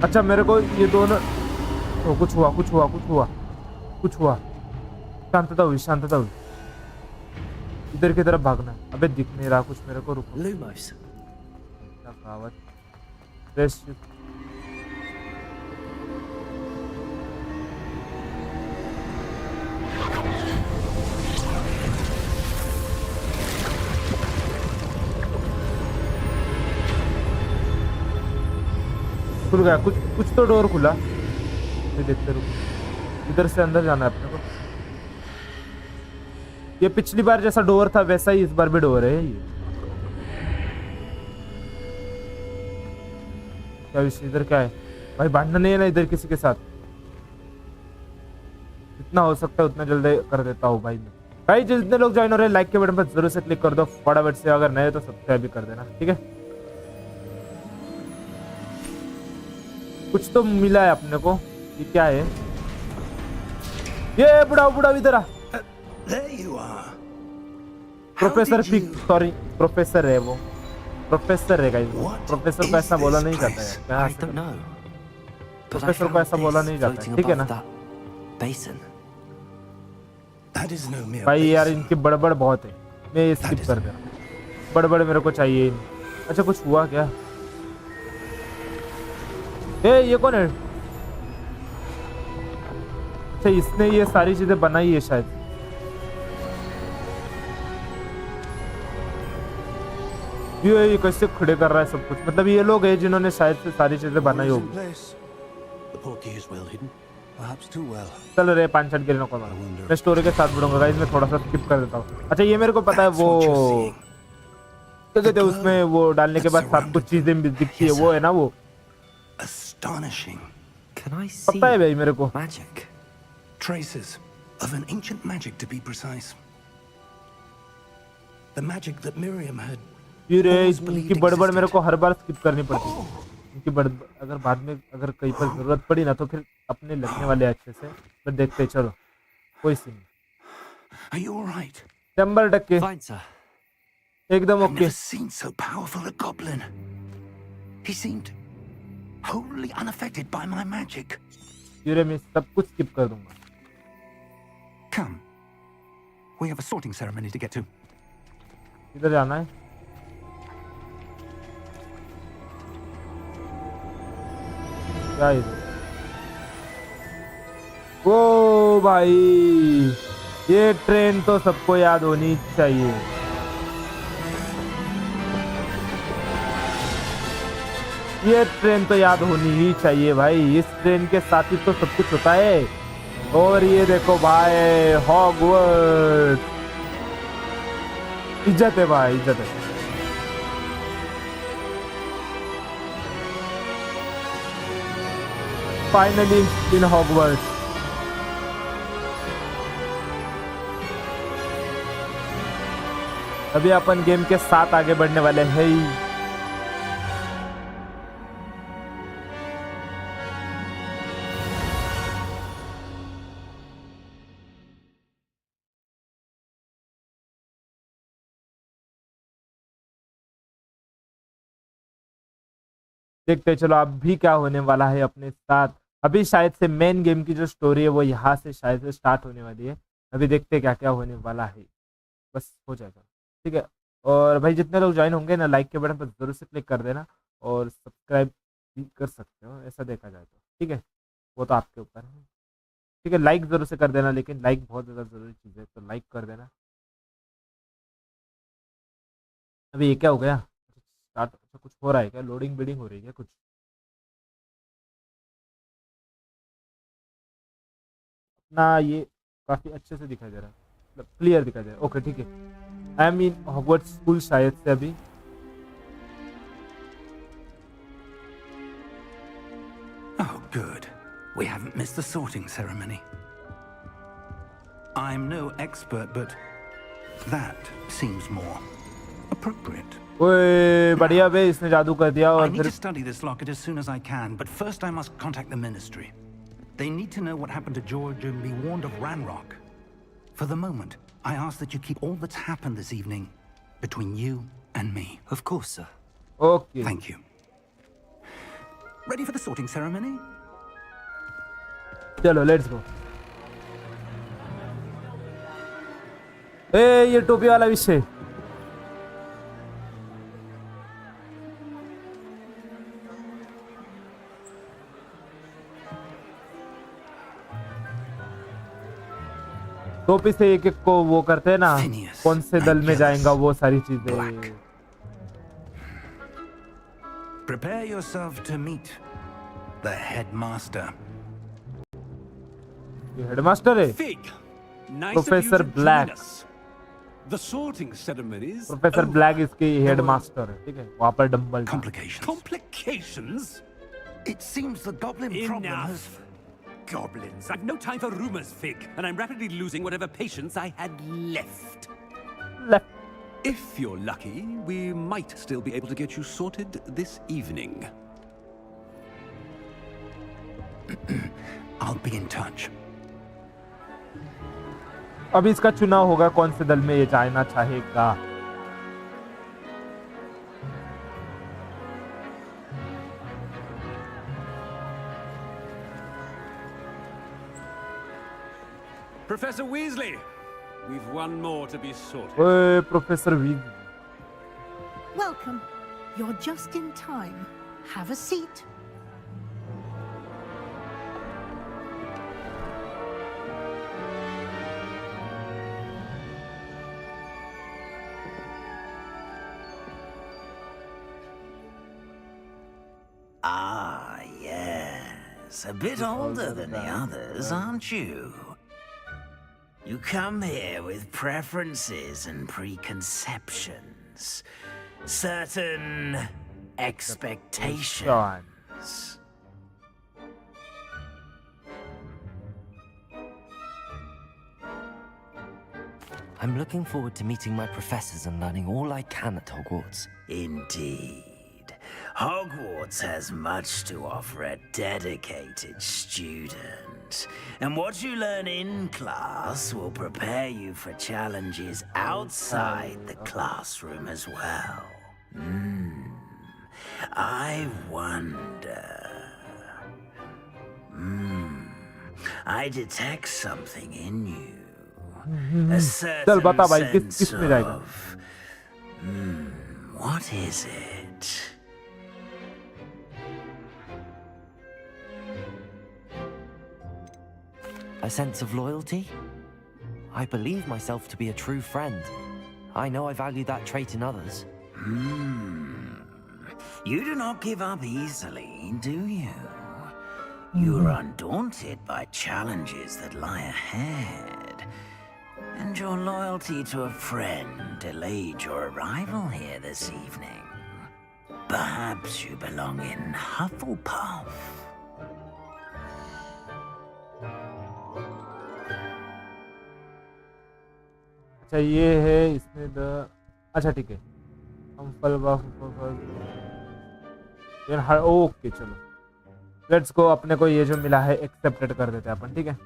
अच्छा मेरे को ये दोनों कुछ हुआ। शांतता हुई। इधर की तरफ भागना है। अबे दिख नहीं रहा कुछ मेरे को। रुको Lumos. क्या कहावत। फ्रेश खुल गया। कुछ तो डोर खुला। ये देखते रुको। इधर से अंदर जाना है अपने को। ये पिछली बार जैसा डोर था वैसा ही इस बार भी डोर है ये। क्या विषय इधर क्या है भाई? भांडना नहीं है ना इधर किसी के साथ? जितना हो सकता है उतना जल्दी कर देता हूँ भाई मैं। भाई जितने लोग ज्वाइन हो रहे हैं लाइक के बटन पर जरूर से क्लिक कर दो फटाफट से। अगर नए तो सब्सक्राइब भी कर देना, ठीक है? कुछ तो मिला है अपने को। ये क्या है? ये बुढ़ा इधर आ। There you are. Professor sorry professor है वो। प्रोफेसर है गाइस। प्रोफेसर को ऐसा बोला नहीं जाता है क्या? I don't know. प्रोफेसर को ऐसा बोला नहीं जाता है, ठीक है ना? Basin. That is no mere भाई यार basin. इनकी बड़बड़ बहुत है। मैं ये स्किप कर दे रहा हूँ। बड़बड़ मेरे को चाहिए ही नहीं। अच्छा कुछ हुआ क्या? ये कौन है? अच्छा इसने ये सारी चीजें बनाई है शायद। ये कैसे खड़े कर रहा है सब कुछ? मतलब ये लोग हैं जिन्होंने शायद से सारी चीजें बनाई होगी। The portkey is well hidden, perhaps too well. चल रहे 5-6 गिरने को मैं स्टोरी के साथ बढ़ूंगा गाइस। मैं थोड़ा सा स्किप कर देता हूँ। अच्छा ये मेरे को पता है वो क्या कहते हैं उसमें वो डालने के बाद सब कुछ चीजें भी दिखती है। वो है ना वो Astonishing. Can I see पता है भाई मेरे को। magic? Traces of an ancient magic, to be precise. The magic that Miriam had ये always इनकी believed बड़बड़ मेरे को existed. हर बार स्किप करनी पड़ती है। इनकी बड़बड़ अगर बाद में अगर कहीं पर जरूरत पड़ी ना तो फिर अपने लगने वाले अच्छे से फिर देखते हैं। चलो कोई सीन नहीं। Are you all right? 100% Fine, sir. एकदम I've okay. never seen so powerful a goblin. He seemed wholly unaffected by my magic. ये मैं सब कुछ स्किप कर दूंगा। Come. We have a sorting ceremony to get to. इधर जाना है। क्या इधर? ओ भाई ये ट्रेन तो सबको याद होनी चाहिए। ये ट्रेन तो याद होनी ही चाहिए भाई। इस ट्रेन के साथ ही तो सब कुछ होता है। और ये देखो भाई हॉगवर्ट्स। इज्जत है भाई, इज्जत है। Finally in Hogwarts. अभी अपन गेम के साथ आगे बढ़ने वाले हैं। देखते चलो अभी क्या होने वाला है अपने साथ। अभी शायद से मेन गेम की जो स्टोरी है वो यहाँ से शायद से स्टार्ट होने वाली है। अभी देखते हैं क्या क्या होने वाला है। बस हो जाएगा, ठीक है। और भाई जितने लोग ज्वाइन होंगे ना लाइक के बटन पर जरूर से क्लिक कर देना और सब्सक्राइब भी कर सकते हो ऐसा देखा जाए तो, ठीक है। वो तो आपके ऊपर है, ठीक है। लाइक जरूर से कर देना, लेकिन लाइक बहुत ज़्यादा ज़रूरी चीज़ है तो लाइक कर देना। अभी ये क्या हो गया? स्टार्ट कुछ हो रहा है क्या? लोडिंग बिडिंग हो रही है कुछ? ना ये काफ़ी अच्छे से दिखाई दे रहा है, मतलब क्लियर दिखाई दे रहा है। ओके ठीक है। I am in Hogwarts school शायद से अभी। Oh, good. We haven't missed the sorting ceremony. I'm no expert, but that seems more appropriate. ओए बढ़िया बे, इसने जादू कर दिया। I और need फिर to study this locket as soon as I can, but first I must contact the ministry. They need to know what happened to George and be warned of Ranrock. For the moment, I ask that you keep all that's happened this evening between you and me. Of course, sir. Okay Thank you. Ready for the sorting ceremony? चलो let's go. ए ये टोपी वाला विषय टोपी से एक एक को वो करते हैं ना, कौन से दल में जाएगा वो सारी चीजें। Prepare yourself to meet the headmaster. ये हेडमास्टर है Fig, nice professor of you to black. join us. The sorting ceremonies. Professor black इसकी हेडमास्टर है, ठीक है। वहां पर dumbbell Complications. Complications? It seems the goblin problem Enough. has... Goblins. I've no time for rumors, Fig, and I'm rapidly losing whatever patience I had left. Left. If you're lucky, we might still be able to get you sorted this evening. I'll be in touch. अभी इसका चुनाव होगा कौन से दल में ये जाना चाहेगा। Professor Weasley, we've one more to be sorted. ओए प्रोफेसर वीज। Welcome. You're just in time. Have a seat. Ah, yes. A bit older than the others, aren't you? You come here with preferences and preconceptions. Certain expectations. I'm looking forward to meeting my professors and learning all I can at Hogwarts. Indeed. Hogwarts has much to offer a dedicated student. And what you learn in class will prepare you for challenges outside the classroom as well. I wonder... I detect something in you. A certain बता भाई, sense किस में जाएगा? of... what is it? A sense of loyalty? I believe myself to be a true friend. I know I value that trait in others. You do not give up easily, do you? You are undaunted by challenges that lie ahead. And your loyalty to a friend delayed your arrival here this evening. Perhaps you belong in Hufflepuff. अच्छा ये है इसमें the अच्छा ठीक है हम यार okay चलो लेट्स गो। अपने को ये जो मिला है एक्सेप्टेड कर देते हैं अपन, ठीक है।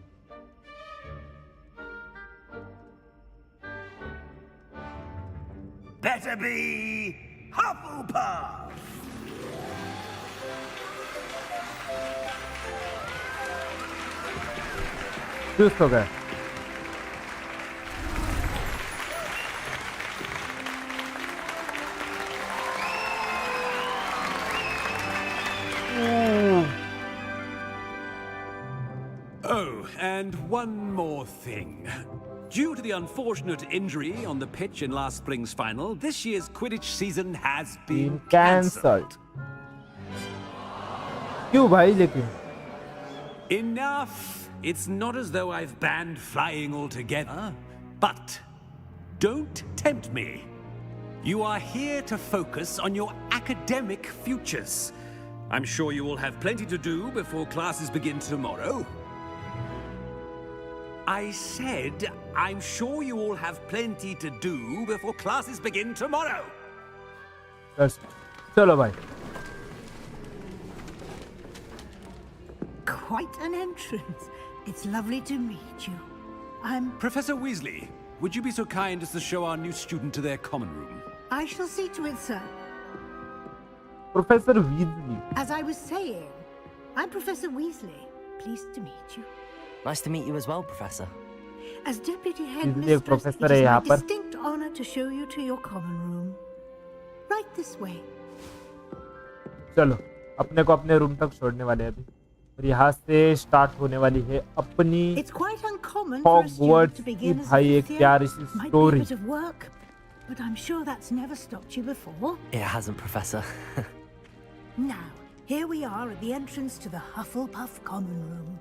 Better be Hufflepuff! चूज हो गया। Oh, and one more thing. Due to the unfortunate injury on the pitch in last spring's final, this year's Quidditch season has been cancelled. क्यों भाई लेकिन? Enough! It's not as though I've banned flying altogether. But don't tempt me. You are here to focus on your academic futures. I'm sure you will have plenty to do before classes begin tomorrow. I said, I'm sure you all have plenty to do before classes begin tomorrow. चलो भाई। Quite an entrance. It's lovely to meet you. I'm... Professor Weasley, would you be so kind as to show our new student to their common room? I shall see to it, sir. Professor Weasley. As I was saying, I'm Professor Weasley. Pleased to meet you. Nice to meet you as well, Professor. As Deputy Weasley एक Headmistress, professor it है is my यहाँ पर. distinct honor to show you to your common room. Right this way. चलो अपने को अपने room तक छोड़ने वाले हैं अभी और यहाँ से स्टार्ट होने वाली है अपनी It's quite uncommon for a student Hogwarts to की begin as a भाई एक fifth year. प्यारी सी Might be a story. bit of work, but I'm sure that's never stopped you before. It hasn't, Professor. Now, here we are at the entrance to the Hufflepuff common room.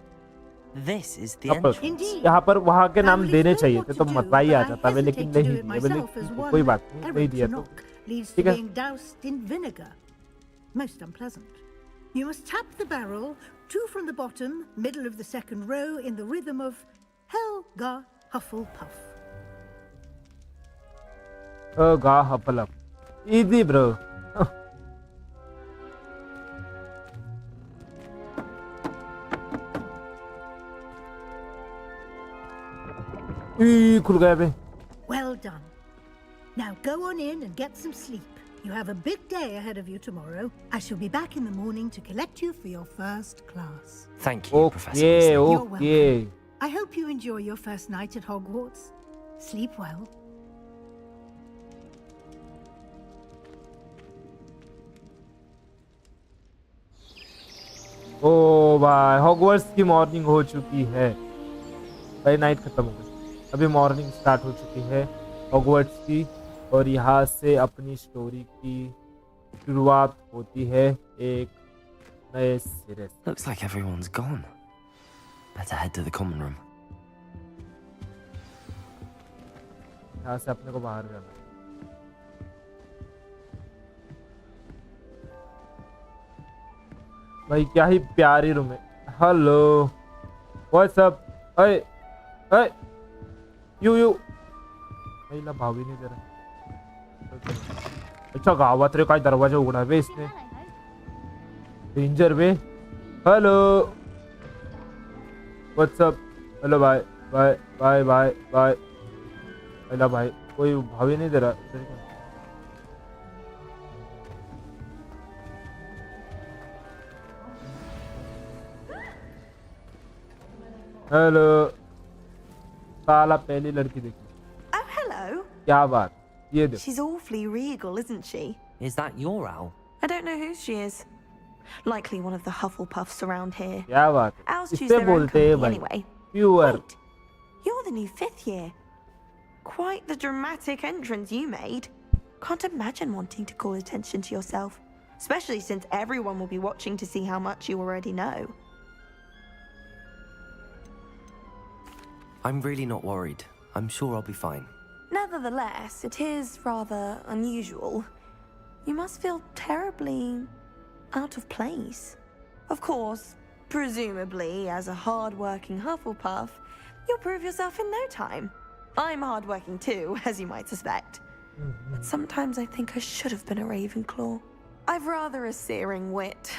This is the यहाँ पर entrance. यहाँ पर वहाँ के I नाम will देने explain चाहिए what थे to तो do, मजा ही but आ I जाता है लेकिन hesitate to नहीं do it दिए बोले myself as ठीक है, one कोई बात नहीं नहीं errant दिया तो knock leads ठीक to है. being doused in vinegar. Most unpleasant. You must tap the barrel, 2 from the bottom, middle of the second row, in the rhythm of Helga Hufflepuff. गा हफलप इजी ब्रो. खुल गया बे. Well done. Now go on in and get some sleep. You have a big day ahead of you tomorrow. I shall be back in the morning to collect you for your first class. Thank you, Professor okay Weasley. You're okay. I hope you enjoy your first night at Hogwarts. Sleep well. ओ भाई Hogwarts की morning हो चुकी है भाई. Night खत्म हो गई अभी मॉर्निंग स्टार्ट हो चुकी है हॉगवर्ट्स की और यहाँ से अपनी स्टोरी की शुरुआत होती है एक नए सिरे से. Looks like everyone's gone. Better head to the common room. यहाँ से अपने को बाहर जाना है. भाई क्या ही प्यारी रूम है. Hello what's up. अय अय यू पहिला भाव ही नाही दे रहा. अच्छा गावात रे काय दरवाजा उघडा बे इसने. डेंजर बे. Hello what's up. Hello bye bye bye bye bye. पहिला भाई कोई भाव ही नहीं दे रहा. हेलो साला पहली लड़की देखी. Oh, hello. क्या बात. ये देखो. She's awfully regal, isn't she? Is that your owl? I don't know who she is. Likely one of the Hufflepuffs around here. क्या बात है. Owls choose इससे their own बोलते हैं company भाई. anyway. Pure. Wait, you're the new 5th year. Quite the dramatic entrance you made. Can't imagine wanting to call attention to yourself, especially since everyone will be watching to see how much you already know. I'm really not worried. I'm sure I'll be fine. Nevertheless, it is rather unusual. You must feel terribly out of place. Of course, presumably, as a hard-working Hufflepuff, you'll prove yourself in no time. I'm hard-working too, as you might suspect. But sometimes I think I should have been a Ravenclaw. I've rather a searing wit.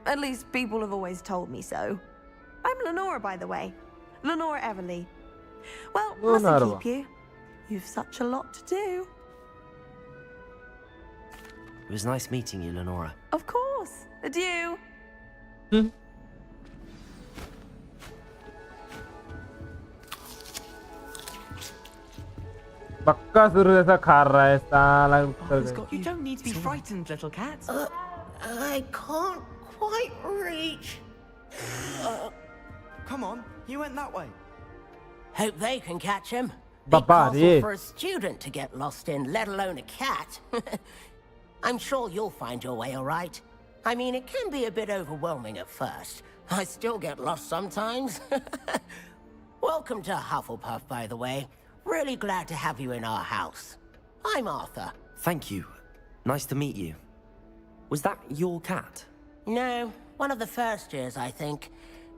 At least people have always told me so. I'm Lenora, by the way. Lenora Everly. Well, mustn't Lenora. keep you. You've such a lot to do. It was nice meeting you, Lenora. Of course. Adieu. पक्का शुरू जैसा खा रहा है साला. You don't need to be frightened, little cat. I can't quite reach. Come on, you went that way. Hope they can catch him. Baba, Big castle yeah. for a student to get lost in, let alone a cat. I'm sure you'll find your way all right. I mean, it can be a bit overwhelming at first. I still get lost sometimes. Welcome to Hufflepuff, by the way. Really glad to have you in our house. I'm Arthur. Thank you. Nice to meet you. Was that your cat? No, one of the first years, I think.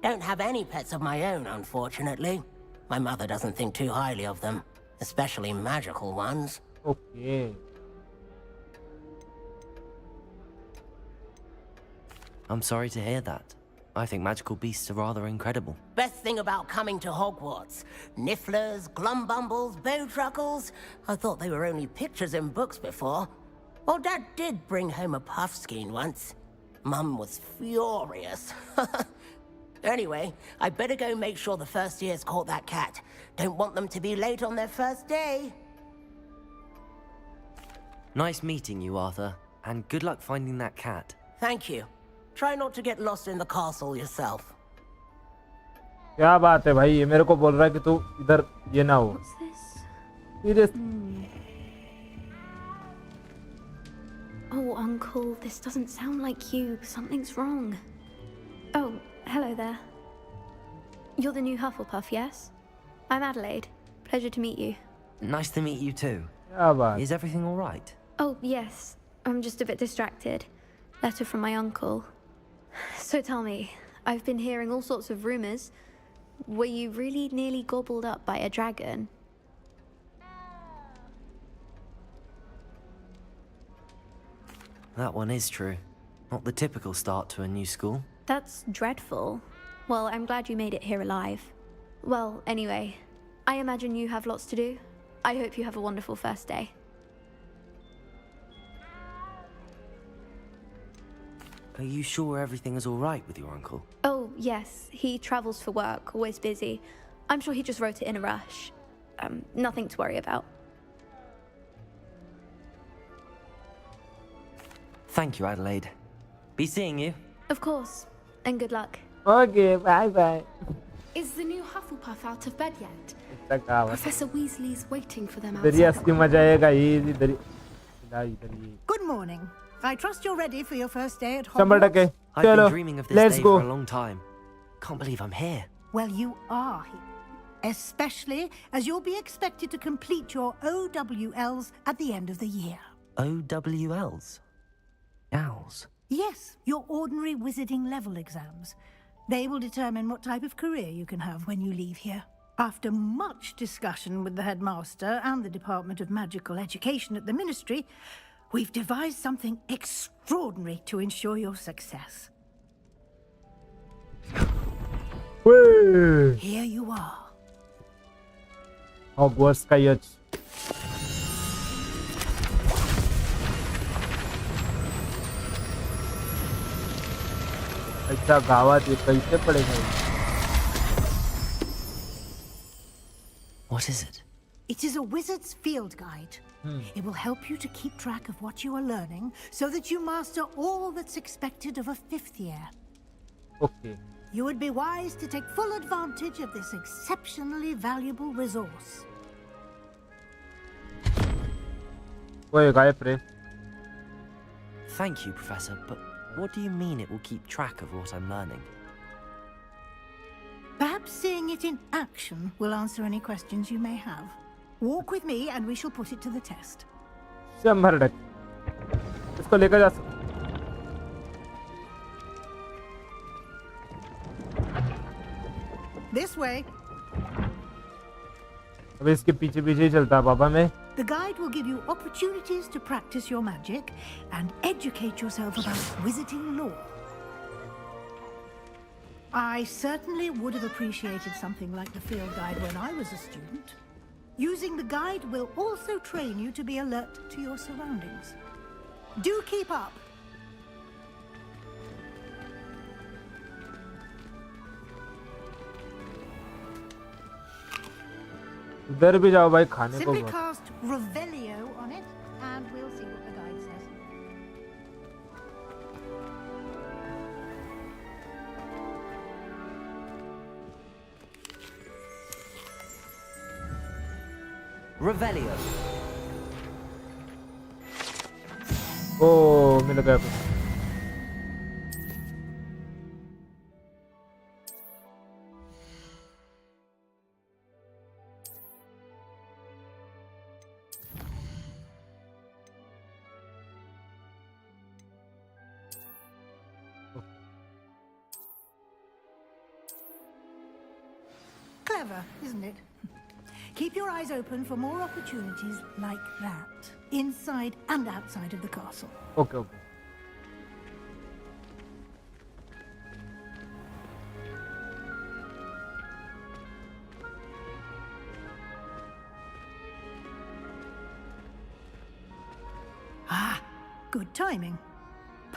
Don't have any pets of my own, unfortunately. My mother doesn't think too highly of them, especially magical ones. Okay. I'm sorry to hear that. I think magical beasts are rather incredible. Best thing about coming to Hogwarts. Nifflers, glumbumbles, bowtruckles. I thought they were only pictures in books before. Well, Dad did bring home a puffskein once. Mum was furious. Anyway, I better go make sure the first years caught that cat. Don't want them to be late on their first day. Nice meeting you, Arthur. And good luck finding that cat. Thank you. Try not to get lost in the castle yourself. क्या बात है भाई, ये मेरे को बोल रहा है कि तू इधर ये ना हो। Serious? Oh, Uncle, this doesn't sound like you. Something's wrong. Oh, hello there. You're the new Hufflepuff, yes? I'm Adelaide. Pleasure to meet you. Nice to meet you too. क्या बात? Is everything all right? Oh, yes. I'm just a bit distracted. Letter from my uncle. So tell me, I've been hearing all sorts of rumors. Were you really nearly gobbled up by a dragon? That one is true. Not the typical start to a new school. That's dreadful. Well, I'm glad you made it here alive. Well, anyway, I imagine you have lots to do. I hope you have a wonderful first day. Are you sure everything is all right with your uncle? Oh, yes. He travels for work, always busy. I'm sure he just wrote it in a rush. Nothing to worry about. Thank you, Adelaide. Be seeing you. Of course. And good luck. Okay, bye bye. Is the new Hufflepuff out of bed yet? इतना कहावत। Professor Weasley's waiting for them इधर ही outside. असली मजा आएगा, ये इधर ही। Good morning. I trust you're ready for your first day at 100%. Hogwarts. I've चलो, been dreaming of this let's day go. for a long time. Can't believe I'm here. Well, you are here. Especially as you'll be expected to complete your OWLs at the end of the year. OWLs? Owls? Yes, your ordinary wizarding level exams. They will determine what type of career you can have when you leave here. After much discussion with the headmaster and the Department of Magical Education at the Ministry, we've devised something extraordinary to ensure your success. Whee! Here you are. Hogwarts का यच। अच्छा गावात ये कैसे पड़ेगा? What is it? It is a wizard's field guide. It will help you to keep track of what you are learning so that you master all that's expected of a 5th year. Okay. You would be wise to take full advantage of this exceptionally valuable resource. ओए गायब रे। Thank you, Professor, but what do you mean it will keep track of what I'm learning? Perhaps seeing it in action will answer any questions you may have. Walk with me and we shall put it to the test. 100%। इसको लेकर जा सकते। This way. अब इसके पीछे पीछे ही चलता पापा मैं। The guide will give you opportunities to practice your magic and educate yourself about wizarding lore. I certainly would have appreciated something like the field guide when I was a student. Using the guide will also train you to be alert to your surroundings. Do keep up. इधर भी जाओ भाई खाने को। Simply cast Revelio on it and we'll see what the guide says. Revelio. ओ मिल गया कुछ। Clever, isn't it? Keep your eyes open for more opportunities like that, inside and outside of the castle. Okay, okay. Ah, Good timing.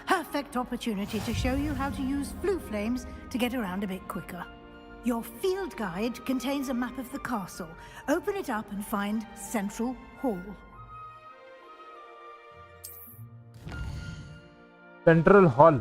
Perfect opportunity to show you how to use flue flames to get around a bit quicker. Your field guide contains a map of the castle. Open it up and find Central Hall. Central Hall.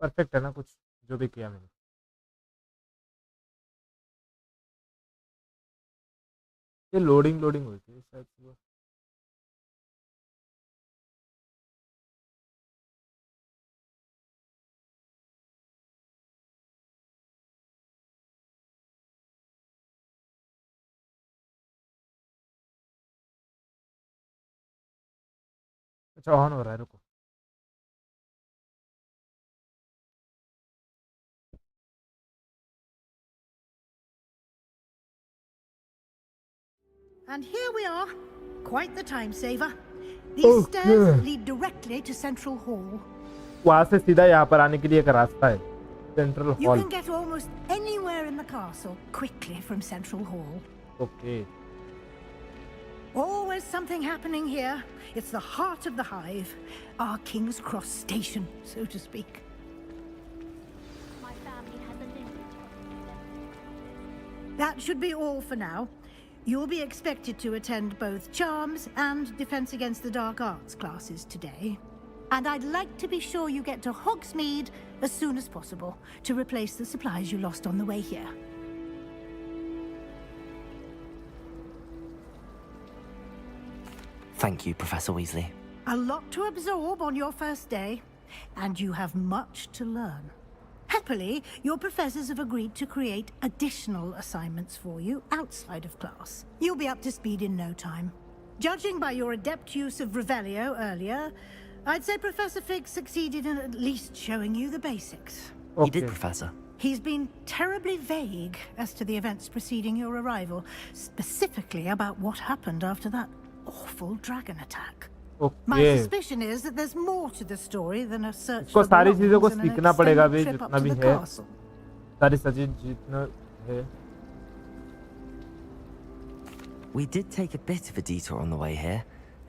Perfect है ना कुछ जो भी किया मैंने. ये loading होती है शायद से. अच्छा ऑन हो रहा है, रुको. And here we are. Quite the time saver. These stairs lead directly to Central Hall. वहाँ से सीधा यहाँ पर आने के लिए एक रास्ता है. Central Hall. You can get almost anywhere in the castle quickly from Central Hall. Okay. Always something happening here. It's the heart of the hive. Our King's Cross station, so to speak. My family has a limit. That should be all for now. You'll be expected to attend both Charms and Defense Against the Dark Arts classes today. And I'd like to be sure you get to Hogsmeade as soon as possible to replace the supplies you lost on the way here. Thank you, Professor Weasley. A lot to absorb on your first day, and you have much to learn. Happily, your professors have agreed to create additional assignments for you outside of class. You'll be up to speed in no time. Judging by your adept use of Revelio earlier, I'd say Professor Fig succeeded in at least showing you the basics. Okay. He did, Professor. He's been terribly vague as to the events preceding your arrival, specifically about what happened after that awful dragon attack. Okay. My suspicion is that there's more to the story than a search इसको for सारी चीजों को belongings and an सीखना पड़ेगा भी, extended trip जितना up भी to the है. castle. सारी सचिन जितना है. We did take a bit of a detour on the way here.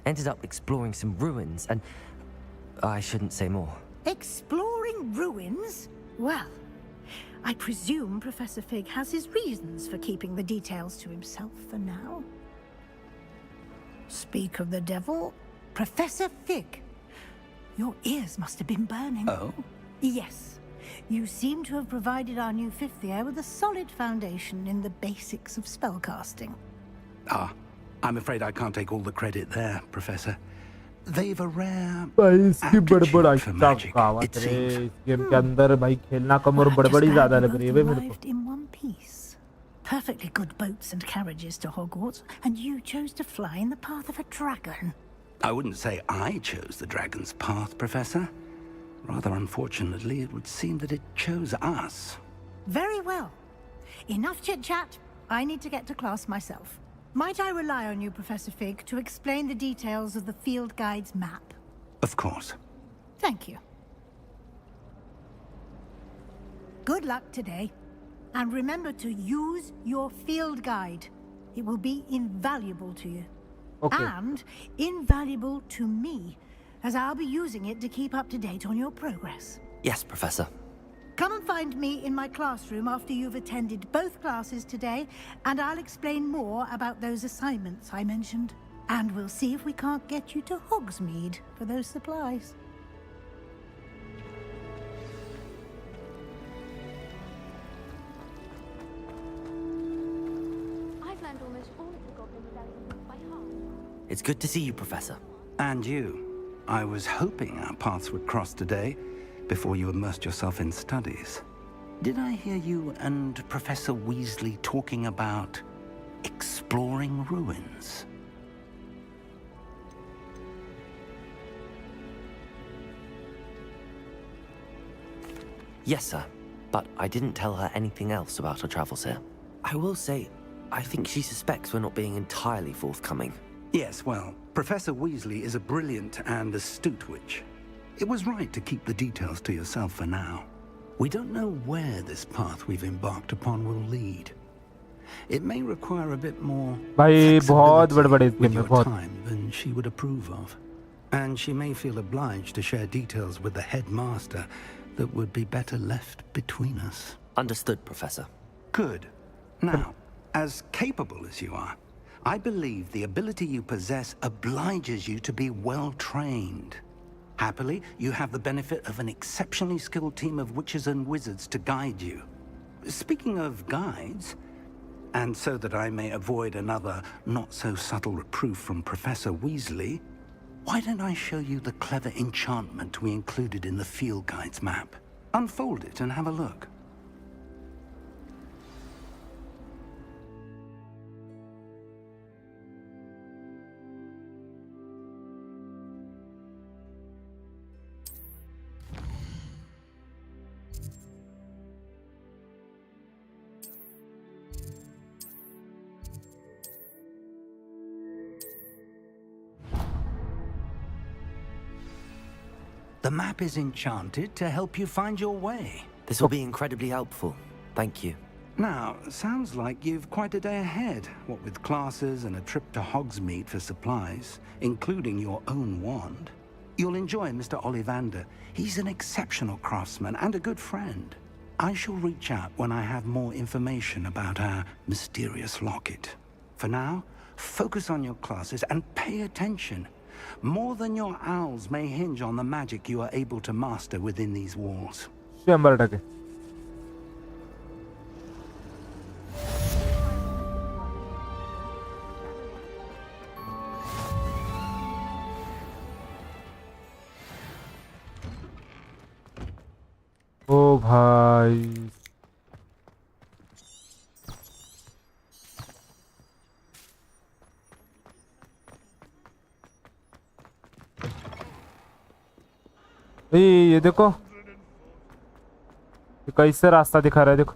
Ended up exploring some ruins and... I shouldn't say more. Exploring ruins? Well, I presume Professor Fig has his reasons for keeping the details to himself for now. Speak of the devil, Professor Fig. Your ears must have been burning. Oh? Yes. You seem to have provided our new fifth year with a solid foundation in the basics of spellcasting. Ah, I'm afraid I can't take all the credit there, Professor. They've a rare इसकी बड़बड़ aptitude for magic, it रे seems. इस game के अंदर भाई खेलना कम और बड़बड़ी ज्यादा लग रही है भाई मेरे को. Arrived in one piece. Perfectly good boats and carriages to Hogwarts, and you chose to fly in the path of a dragon. I wouldn't say I chose the dragon's path, Professor. Rather unfortunately, it would seem that it chose us. Very well. Enough chit-chat. I need to get to class myself. Might I rely on you, Professor Fig, to explain the details of the field guide's map? Of course. Thank you. Good luck today. And remember to use your field guide. It will be invaluable to you. Okay. And invaluable to me, as I'll be using it to keep up to date on your progress. Yes, Professor. Come and find me in my classroom after you've attended both classes today, and I'll explain more about those assignments I mentioned. And we'll see if we can't get you to Hogsmeade for those supplies. I've learned almost all of the goblin medallions by heart. It's good to see you, Professor. And you. I was hoping our paths would cross today, before you immersed yourself in studies. Did I hear you and Professor Weasley talking about exploring ruins? Yes, sir. But I didn't tell her anything else about her travels here. I will say, I think she suspects we're not being entirely forthcoming. Yes, well, Professor Weasley is a brilliant and astute witch. It was right to keep the details to yourself for now. We don't know where this path we've embarked upon will lead. It may require a bit more flexibility with your time than she would approve of. And she may feel obliged to share details with the headmaster that would be better left between us. Understood, Professor. Good. Now, as capable as you are, I believe the ability you possess obliges you to be well trained. Happily, you have the benefit of an exceptionally skilled team of witches and wizards to guide you. Speaking of guides, and so that I may avoid another not-so-subtle reproof from Professor Weasley, why don't I show you the clever enchantment we included in the field guide's map? Unfold it and have a look. The map is enchanted to help you find your way. This will be incredibly helpful. Thank you. Now, sounds like you've quite a day ahead, what with classes and a trip to Hogsmeade for supplies, including your own wand. You'll enjoy Mr. Ollivander. He's an exceptional craftsman and a good friend. I shall reach out when I have more information about our mysterious locket. For now, focus on your classes and pay attention. More than your owls may hinge on the magic you are able to master within these walls. 100%. ओ भाई ये देखो ये कैसे रास्ता दिखा रहा है देखो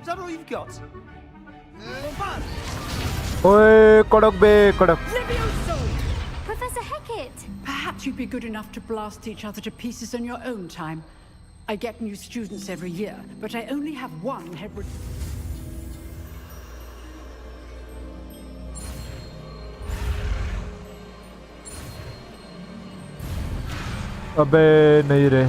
Is that all you've got? ओए कड़क बे कड़क Professor Hecat! Perhaps you'd be good enough to blast each other to pieces in your own time. I get new students every year, but I only have one head. अबे नहीं रे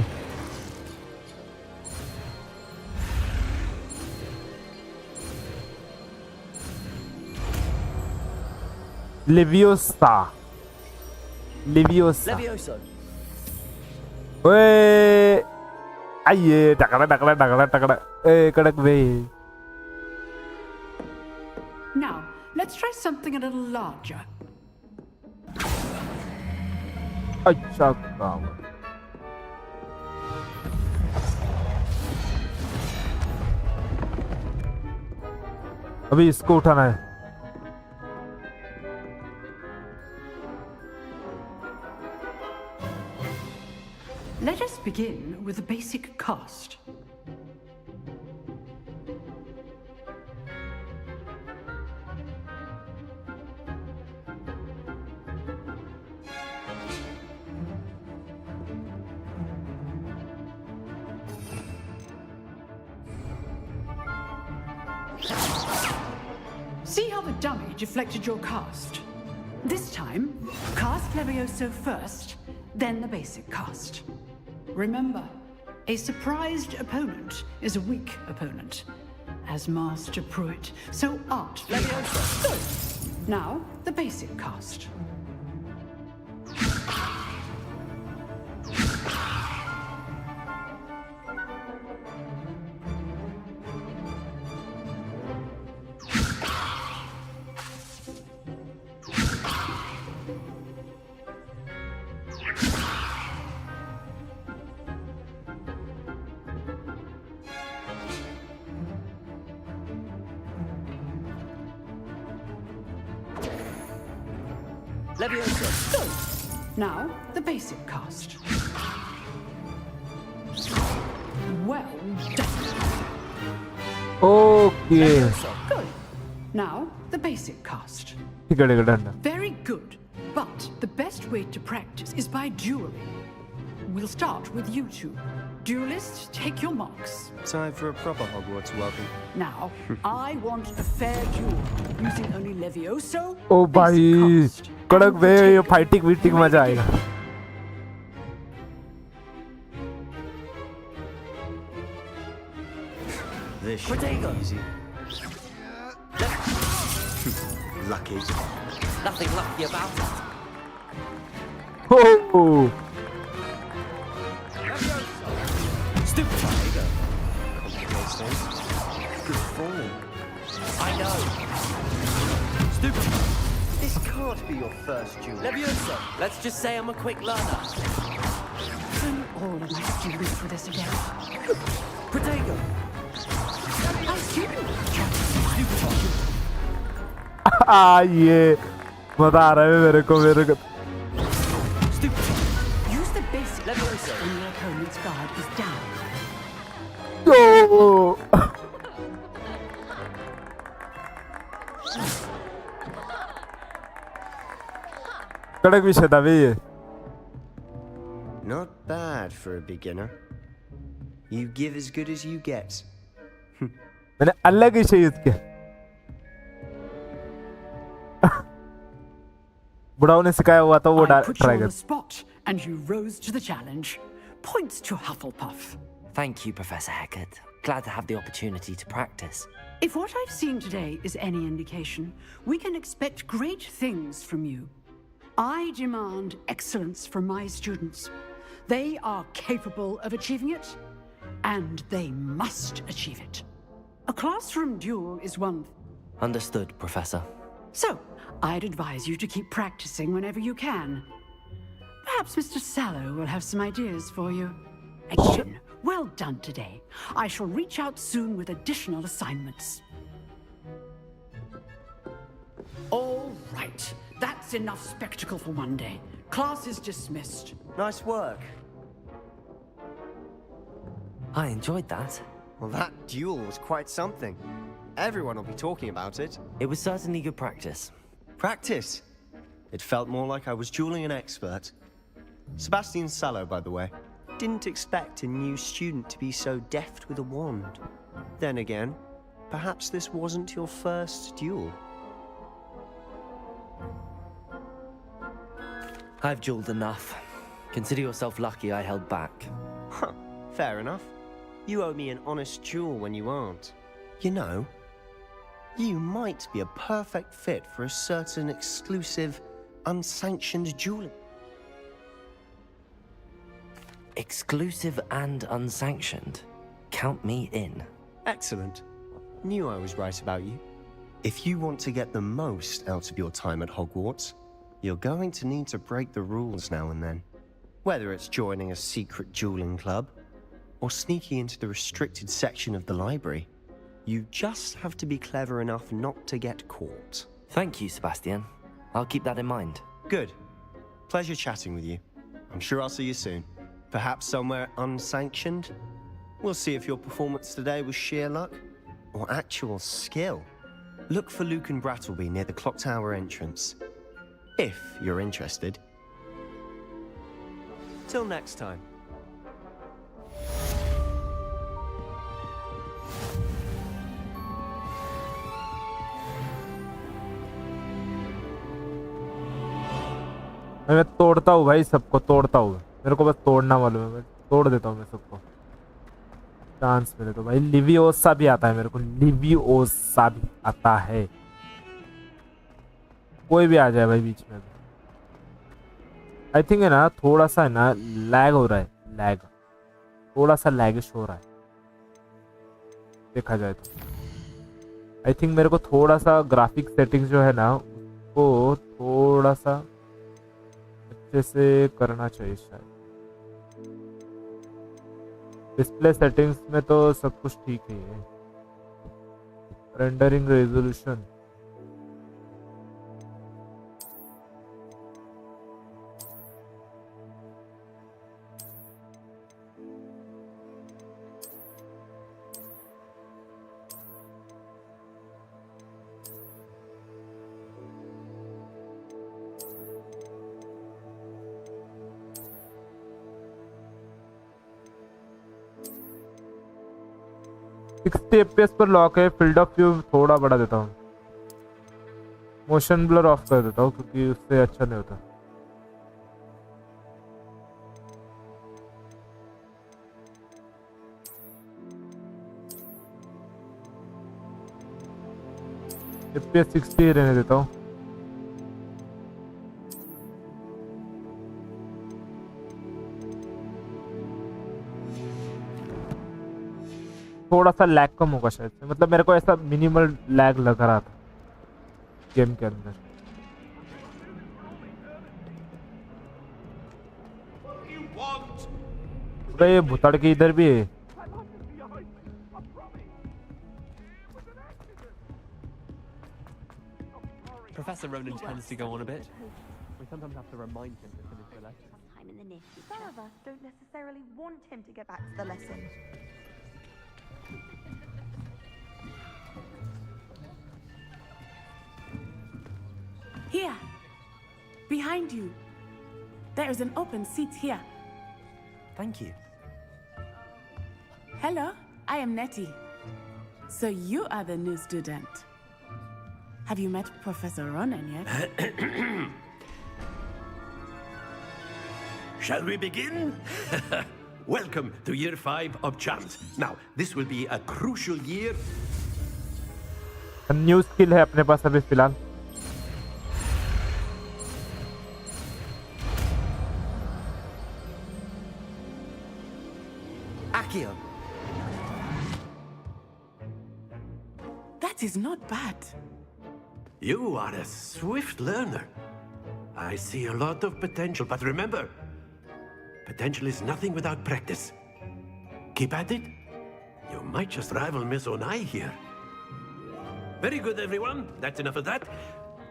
Leviosa. Leviosa. ओए आइए टकरा ए कड़क बे Now, let's try something a little larger. अच्छा काम अभी इसको उठाना है Let us begin with a basic cast. See how the dummy deflected your cast? This time, cast Levioso first, then the basic cast. Remember, a surprised opponent is a weak opponent, as Master Pruitt so artfully. Good. Now, the basic cast. Leviosa. Good. Now, the basic cast. Well done. Okay. Good. Now, the basic cast. Done. Very good. But the best way to practice is by dueling. We'll start with you two. Duelists, take your marks. Time for a proper Hogwarts welcome. Now, I want a fair duel using only Levioso. ओ भाई कड़क वे ये fighting वीटिंग मजा आएगा. This should be easy. Lucky. Nothing lucky about it. Oh. Stupid Tiger. Complicates things. Good form. I know. Stupid. This can't be your first duel. Leviosa, let's just say I'm a quick learner. Can all of my students for this again? Protego. I see you. ये मजा आ रहा है मेरे को Use the basic Leviosa when your opponent's guard is down. Oh. कड़क विषय था भाई ये. Not bad for a beginner. You give as good as you get. मैंने अलग विषय यूज किया. बुढ़ाओ ने सिखाया हुआ था वो ट्राई कर. Spot and you rose to the challenge. Points to Hufflepuff. Thank you, Professor Hecat. Glad to have the opportunity to practice. If what I've seen today is any indication, we can expect great things from you. I demand excellence from my students. They are capable of achieving it, and they must achieve it. A classroom duel is one. Understood, Professor. So, I'd advise you to keep practicing whenever you can. Perhaps Mr. Sallow will have some ideas for you. Again, well done today. I shall reach out soon with additional assignments. All right. That's enough spectacle for one day. Class is dismissed. Nice work. I enjoyed that. Well, that duel was quite something. Everyone will be talking about it. It was certainly good practice. Practice? It felt more like I was dueling an expert. Sebastian Sallow, by the way. Didn't expect a new student to be so deft with a wand. Then again, perhaps this wasn't your first duel. I've dueled enough. Consider yourself lucky I held back. Huh, fair enough. You owe me an honest duel when you aren't. You know, you might be a perfect fit for a certain exclusive, unsanctioned dueling. Exclusive and unsanctioned? Count me in. Excellent. Knew I was right about you. If you want to get the most out of your time at Hogwarts, you're going to need to break the rules now and then. Whether it's joining a secret dueling club, or sneaking into the restricted section of the library, you just have to be clever enough not to get caught. Thank you, Sebastian. I'll keep that in mind. Good. Pleasure chatting with you. I'm sure I'll see you soon. Perhaps somewhere unsanctioned? We'll see if your performance today was sheer luck, or actual skill. Look for Luke and Brattleby near the clock tower entrance. If you're interested. Till next time. मैं तोड़ता हूँ भाई, सबको तोड़ता हूँ. मेरे को बस तोड़ना मालूम है. मैं तोड़ देता हूँ मैं सबको. चांस मिले तो भाई. लिवियोसा भी आता है मेरे को. लिवियोसा भी आता है. कोई भी आ जाए भाई बीच में. आई थिंक है ना, थोड़ा सा है ना लैग हो रहा है. लैग थोड़ा सा लैगिश हो रहा है देखा जाए तो. आई थिंक मेरे को थोड़ा सा ग्राफिक सेटिंग्स जो है ना उसको थोड़ा सा अच्छे से करना चाहिए शायद. डिस्प्ले सेटिंग्स में तो सब कुछ ठीक ही है. रेंडरिंग रेजोल्यूशन 60 FPS पर लॉक है। फील्ड ऑफ व्यू थोड़ा बड़ा देता हूँ, मोशन ब्लर ऑफ कर देता हूँ क्योंकि उससे अच्छा नहीं होता। FPS 60 रहने देता हूँ। थोड़ा सा लैग कम होगा शायद से, मतलब मेरे को ऐसा मिनिमल लैग लग रहा था गेम के अंदर। ये भुताड़ के इधर भी है। Professor Ronan tends to go on a bit. We sometimes have to remind him to finish the lesson. Some of us don't necessarily want him to get back to the lesson. Here, behind you. There is an open seat here. Thank you. Hello, I am Nettie. So you are the new student. Have you met Professor Ronan yet? Shall we begin? Welcome to year 5 of charms. Now, this will be a crucial year. New skill है अपने पास अभी फिलहाल। Accio. That is not bad. You are a swift learner. I see a lot of potential, but remember, potential is nothing without practice. Keep at it. You might just rival Miss Onai here. Very good, everyone. That's enough of that.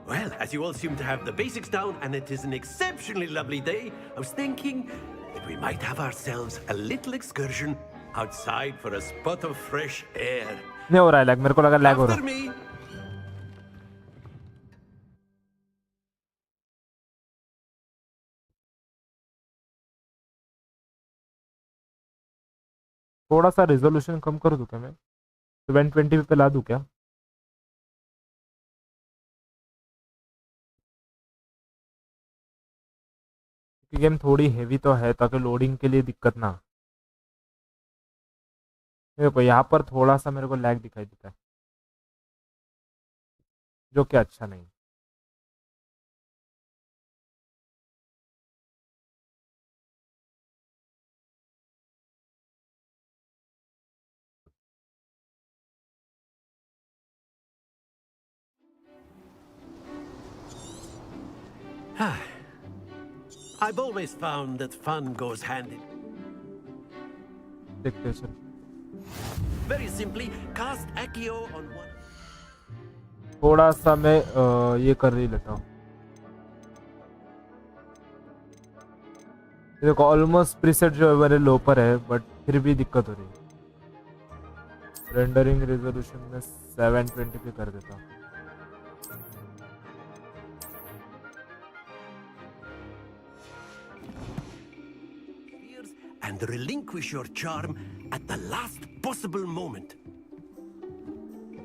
Well, as you all seem to have the basics down, and it is an exceptionally lovely day, I was thinking that we might have ourselves a little excursion outside for a spot of fresh air. नहीं हो रहा है lag, मेरे को लगा lag हो रहा है। थोड़ा सा रिजोल्यूशन कम कर दूं क्या मैं? 720p पे ला दूं क्या? गेम थोड़ी हेवी तो है ताकि लोडिंग के लिए दिक्कत ना। देखो यहाँ पर थोड़ा सा मेरे को लैग दिखाई देता है, जो कि अच्छा नहीं। I've always found that fun goes hand in. Dictation. Very simply, cast Accio on one. थोड़ा सा मैं ये कर ही लेता हूँ। देखो ऑलमोस्ट प्रीसेट जो है मेरे लो पर है, बट फिर भी दिक्कत हो रही है। रेंडरिंग रेजोल्यूशन में 720p कर देता हूँ। And relinquish your charm at the last possible moment.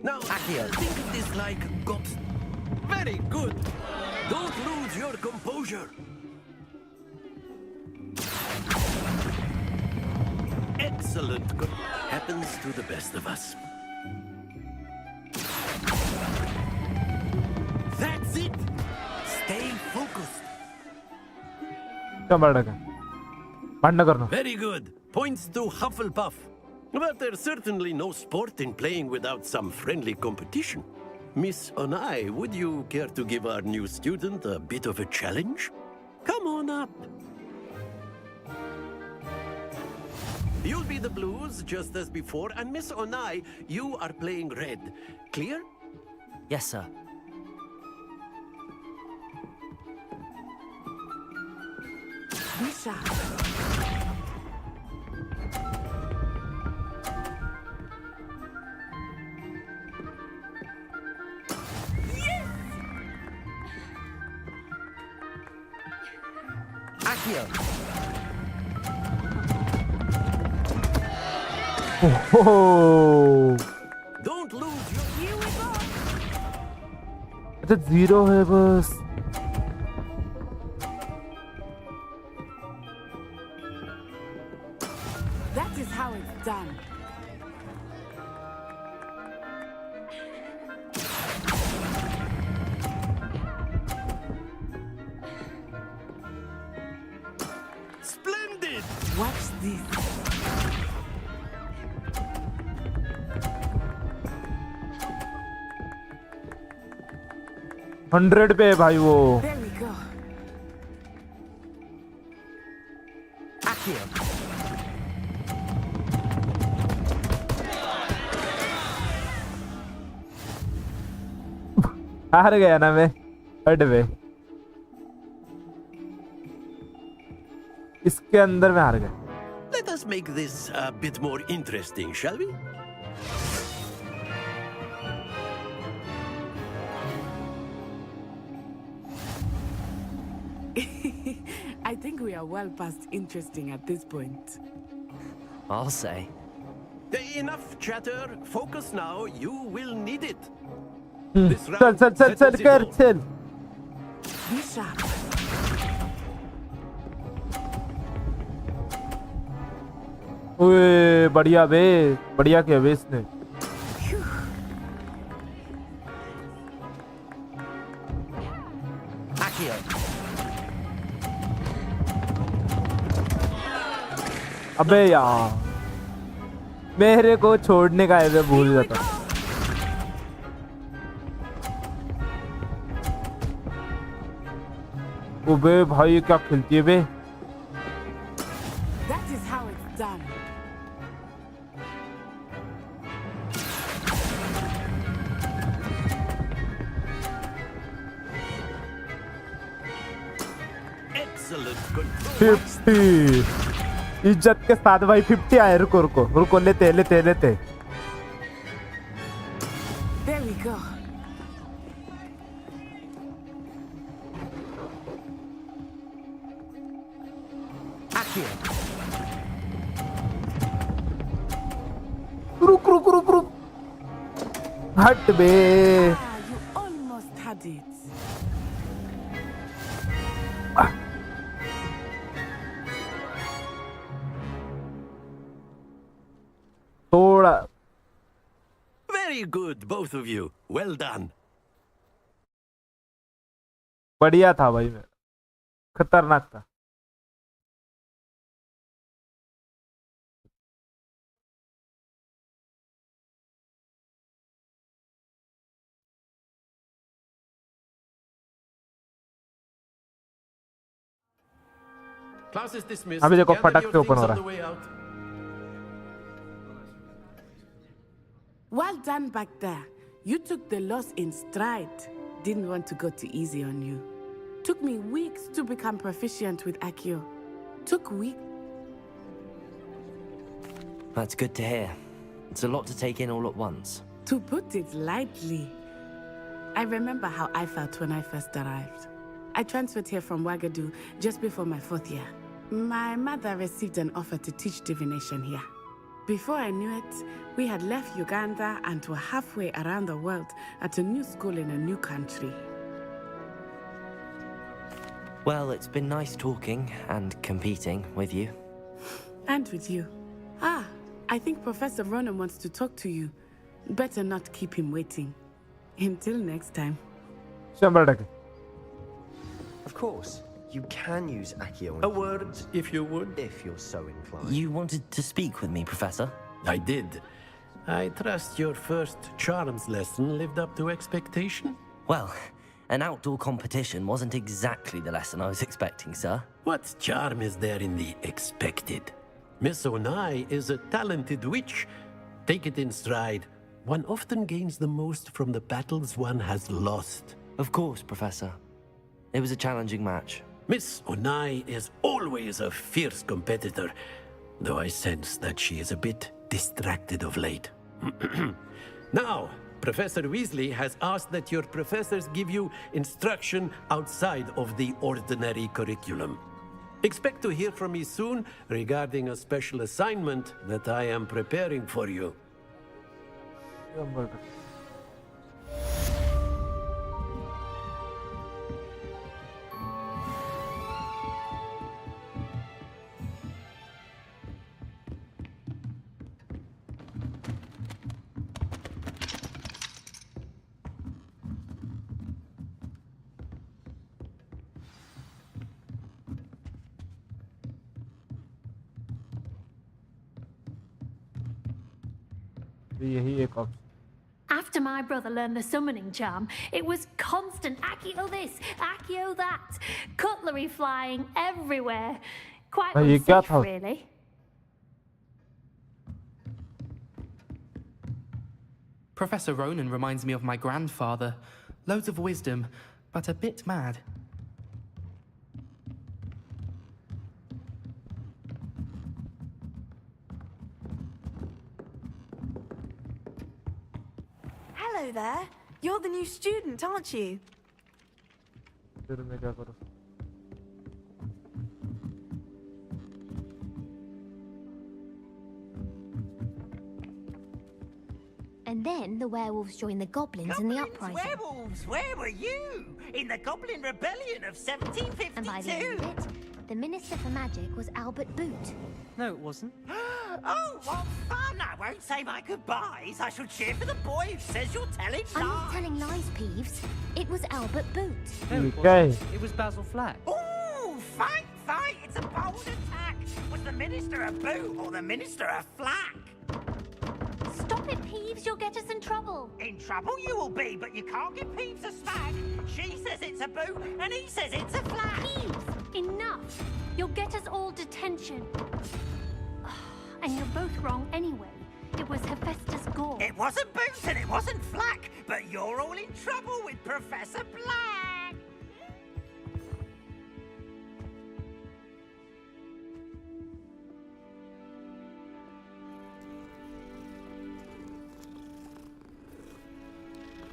Now, Accio, think of this like gobs. Very good. Don't lose your composure. Excellent. Good. Happens to the best of us. That's it. Stay focused. Very good. Points to Hufflepuff. But there's certainly no sport in playing without some friendly competition. Miss Onai, would you care to give our new student a bit of a challenge? Come on up. You'll be the blues just as before, and Miss Onai, you are playing red. Clear? Yes, sir. Misha. Accio. ओहो Don't lose your... अच्छा 0 है बस. That is how it's done. Splendid! Watch this. $100 पे है भाई वो. There we go. Accio. हार गया ना मैं. हट पे इसके अंदर में हार गया. Let us make this a bit more interesting, shall we? I think we are well past interesting at this point. I'll say. Enough chatter. Focus now. You will need it. This चल round चल चल चल settles it कर all. चल. Be sharp. ओए बढ़िया बे. बढ़िया किया बे इसने. Accio. अबे यार मेरे को छोड़ने का है. मैं भूल जाता. ओबे भाई क्या खेलती है बे. That is how it's done. Excellent control. 50 इज्जत के साथ भाई. 50 आए. रुको रुको रुको. लेते लेते लेते. There we go. Accio. रुक रुक रुक रुक. हट बे. Ah, you almost had it. थोड़ा. Very good, both of you. Well done. बढ़िया था भाई. मैं खतरनाक था. Class is dismissed. अभी देखो Gather फटक your से ओपन things हो on रहा the है. way out. Well done back there. You took the loss in stride. Didn't want to go too easy on you. Took me weeks to become proficient with Accio. Took weeks. That's good to hear. It's a lot to take in all at once. To put it lightly, I remember how I felt when I first arrived. I transferred here from Ouagadougou just before my 4th year. My mother received an offer to teach divination here. Before I knew it, we had left Uganda and were halfway around the world at a new school in a new country. Well, it's been nice talking and competing with you. And with you. Ah, I think Professor Ronan wants to talk to you. Better not keep him waiting. Until next time. 100%. Of course, you can use Accio. A word, if you would. If you're so inclined. You wanted to speak with me, Professor? I did. I trust your first charms lesson lived up to expectation? Well, an outdoor competition wasn't exactly the lesson I was expecting, sir. What charm is there in the expected? Miss Onai is a talented witch. Take it in stride. One often gains the most from the battles one has lost. Of course, Professor. It was a challenging match. Miss Onai is always a fierce competitor, though I sense that she is a bit distracted of late. Now, Professor Weasley has asked that your professors give you instruction outside of the ordinary curriculum. Expect to hear from me soon regarding a special assignment that I am preparing for you. यही एक option. After my brother learned the summoning charm, it was constant Accio this, Accio that, cutlery flying everywhere. Quite unsafe, really. Professor Ronan reminds me of my grandfather. Loads of wisdom, but a bit mad. Hello there. You're the new student, aren't you? फिर मैं क्या करूं? And then the werewolves joined the goblins in the uprising. Werewolves, where were you? In the Goblin Rebellion of 1752? And by the end of it, the Minister for Magic was Albert Boot. No, it wasn't. Oh, what fun! I won't say my goodbyes. I shall cheer for the boy who says you're telling lies. I'm not telling lies, Peeves. It was Albert Boot. No, it wasn't. It was Basil Flack. Ooh, fight, fight! It's a bold attack. Was the Minister a Boot or the Minister a Flack? Stop it, Peeves. You'll get us in trouble. In trouble you will be, but you can't give Peeves a smack. She says it's a Boot, and he says it's a Flack. Peeves, enough. You'll get us all detention. And you're both wrong anyway. It was Hephaestus Gore. It wasn't Boot and it wasn't Flack, but you're all in trouble with Professor Black.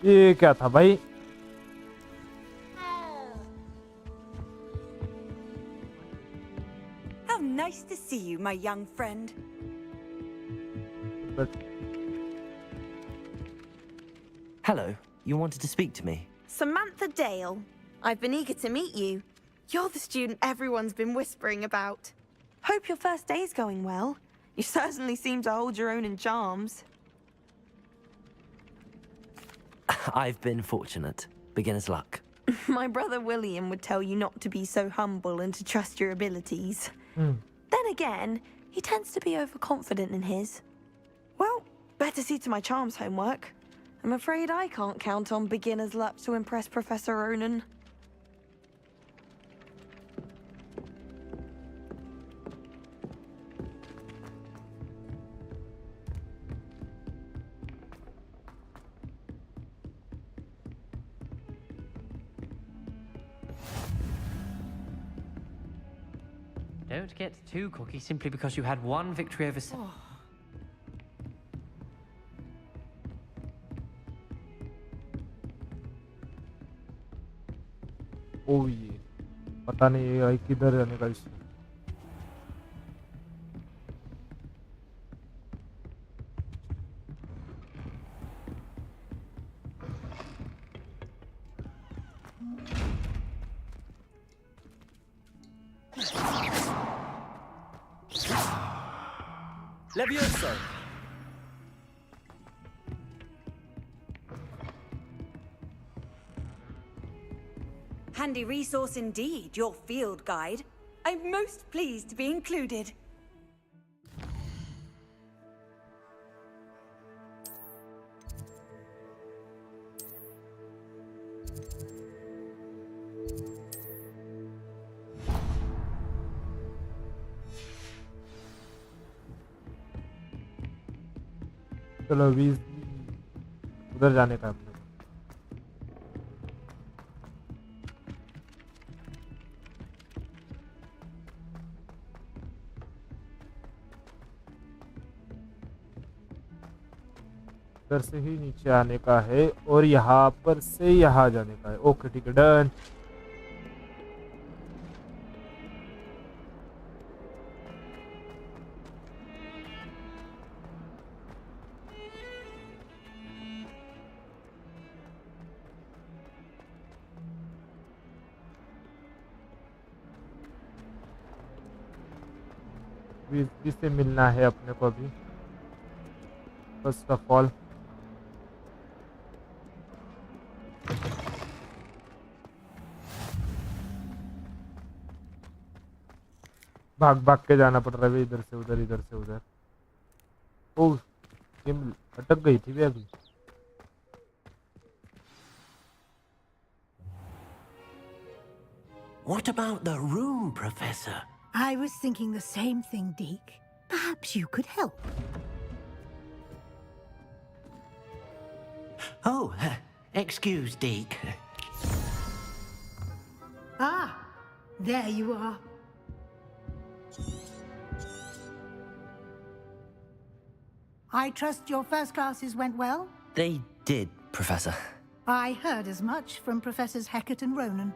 ये क्या था भाई? How nice to see you, my young friend. But Hello, you wanted to speak to me? Samantha Dale. I've been eager to meet you. You're the student everyone's been whispering about. Hope your first day's going well. You certainly seem to hold your own in charms. I've been fortunate. Beginner's luck. My brother William would tell you not to be so humble and to trust your abilities. Then again, he tends to be overconfident in his. Well, better see to my charms homework. I'm afraid I can't count on beginner's luck to impress Professor Ronan. Don't get too cocky simply because you had one victory over... ओ ये पता नहीं ये किधर जाने का issue. Levioso. Handy resource indeed, your field guide. I'm most pleased to be included. चलो अभी उधर जाने का अपने इधर से ही नीचे आने का है और यहाँ पर से यहाँ जाने का है। ओके ठीक है, डन। वीजली से मिलना है अपने को अभी फर्स्ट ऑफ ऑल। भाग भाग के जाना पड़ रहा है इधर से उधर। ओह गेम अटक गई थी भी अभी। What about the room, Professor? I was thinking the same thing, Deke. Perhaps you could help. Oh, excuse, Deke. Ah, there you are. I trust your first classes went well? They did, Professor. I heard as much from Professors Hecat and Ronan.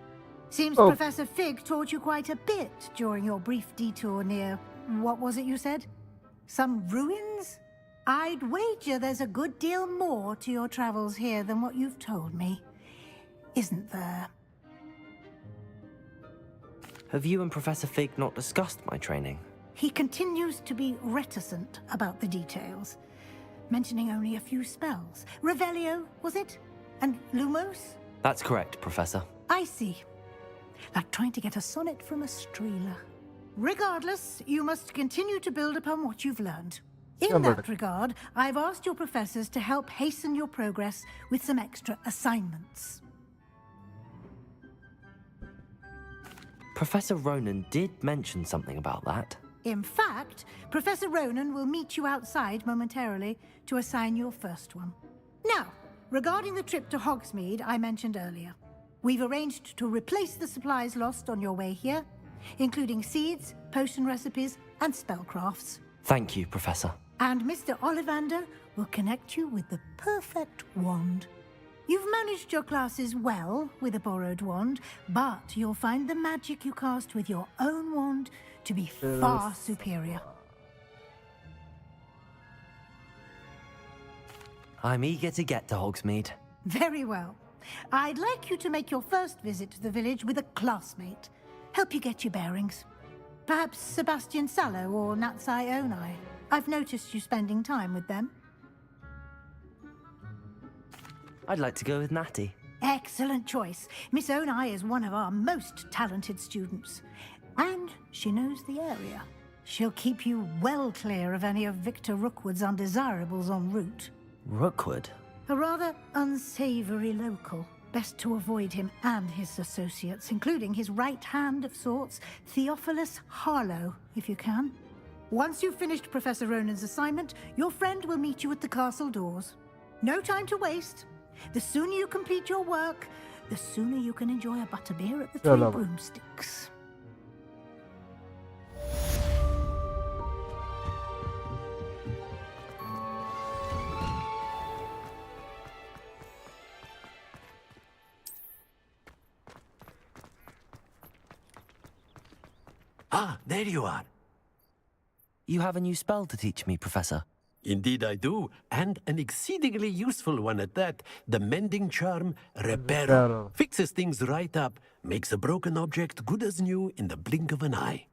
Seems Oh. Professor Fig taught you quite a bit during your brief detour near... what was it you said? Some ruins? I'd wager there's a good deal more to your travels here than what you've told me. Isn't there? Have you and Professor Fig not discussed my training? He continues to be reticent about the details, mentioning only a few spells. Revelio, was it? And Lumos? That's correct, Professor. I see. Like trying to get a sonnet from a streeler. Regardless, you must continue to build upon what you've learned. In that regard, I've asked your professors to help hasten your progress with some extra assignments. Professor Ronan did mention something about that. In fact, Professor Ronan will meet you outside momentarily to assign your first one. Now, regarding the trip to Hogsmeade I mentioned earlier, we've arranged to replace the supplies lost on your way here, including seeds, potion recipes, and spellcrafts. Thank you, Professor. And Mr. Ollivander will connect you with the perfect wand. You've managed your classes well with a borrowed wand, but you'll find the magic you cast with your own wand to be far superior. I'm eager to get to Hogsmeade. Very well. I'd like you to make your first visit to the village with a classmate. Help you get your bearings. Perhaps Sebastian Sallow or Natsai Onai. I've noticed you spending time with them. I'd like to go with Natty. Excellent choice. Miss Onai is one of our most talented students. And she knows the area. She'll keep you well clear of any of Victor Rookwood's undesirables en route. Rookwood? A rather unsavory local. Best to avoid him and his associates, including his right hand of sorts, Theophilus Harlow, if you can. Once you've finished Professor Ronan's assignment, your friend will meet you at the castle doors. No time to waste. The sooner you complete your work, the sooner you can enjoy a butterbeer at the Three Broomsticks. Ah, there you are. You have a new spell to teach me, Professor. Indeed I do, and an exceedingly useful one at that. The mending charm, Reparo. Fixes things right up, makes a broken object good as new in the blink of an eye.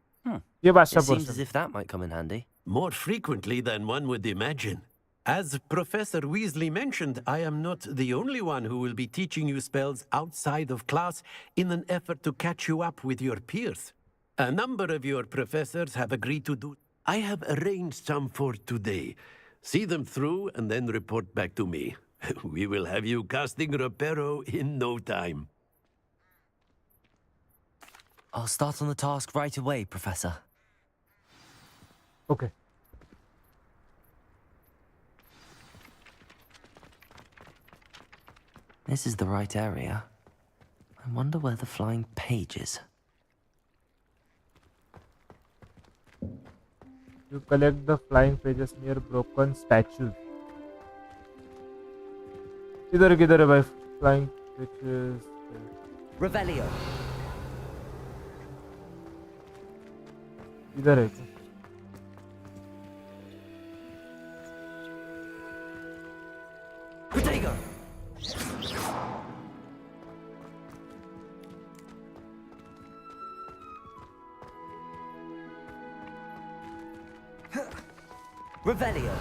It seems as if that might come in handy. More frequently than one would imagine. As Professor Weasley mentioned, I am not the only one who will be teaching you spells outside of class in an effort to catch you up with your peers. A number of your professors have agreed to do. I have arranged some for today. See them through and then report back to me. We will have you casting Reparo in no time. I'll start on the task right away, Professor. Okay. This is the right area. I wonder where the flying page is. You collect the flying pages near broken statues. किधर किधर है भाई flying pages? Revelio. इधर है क्या? Protego. Revelio.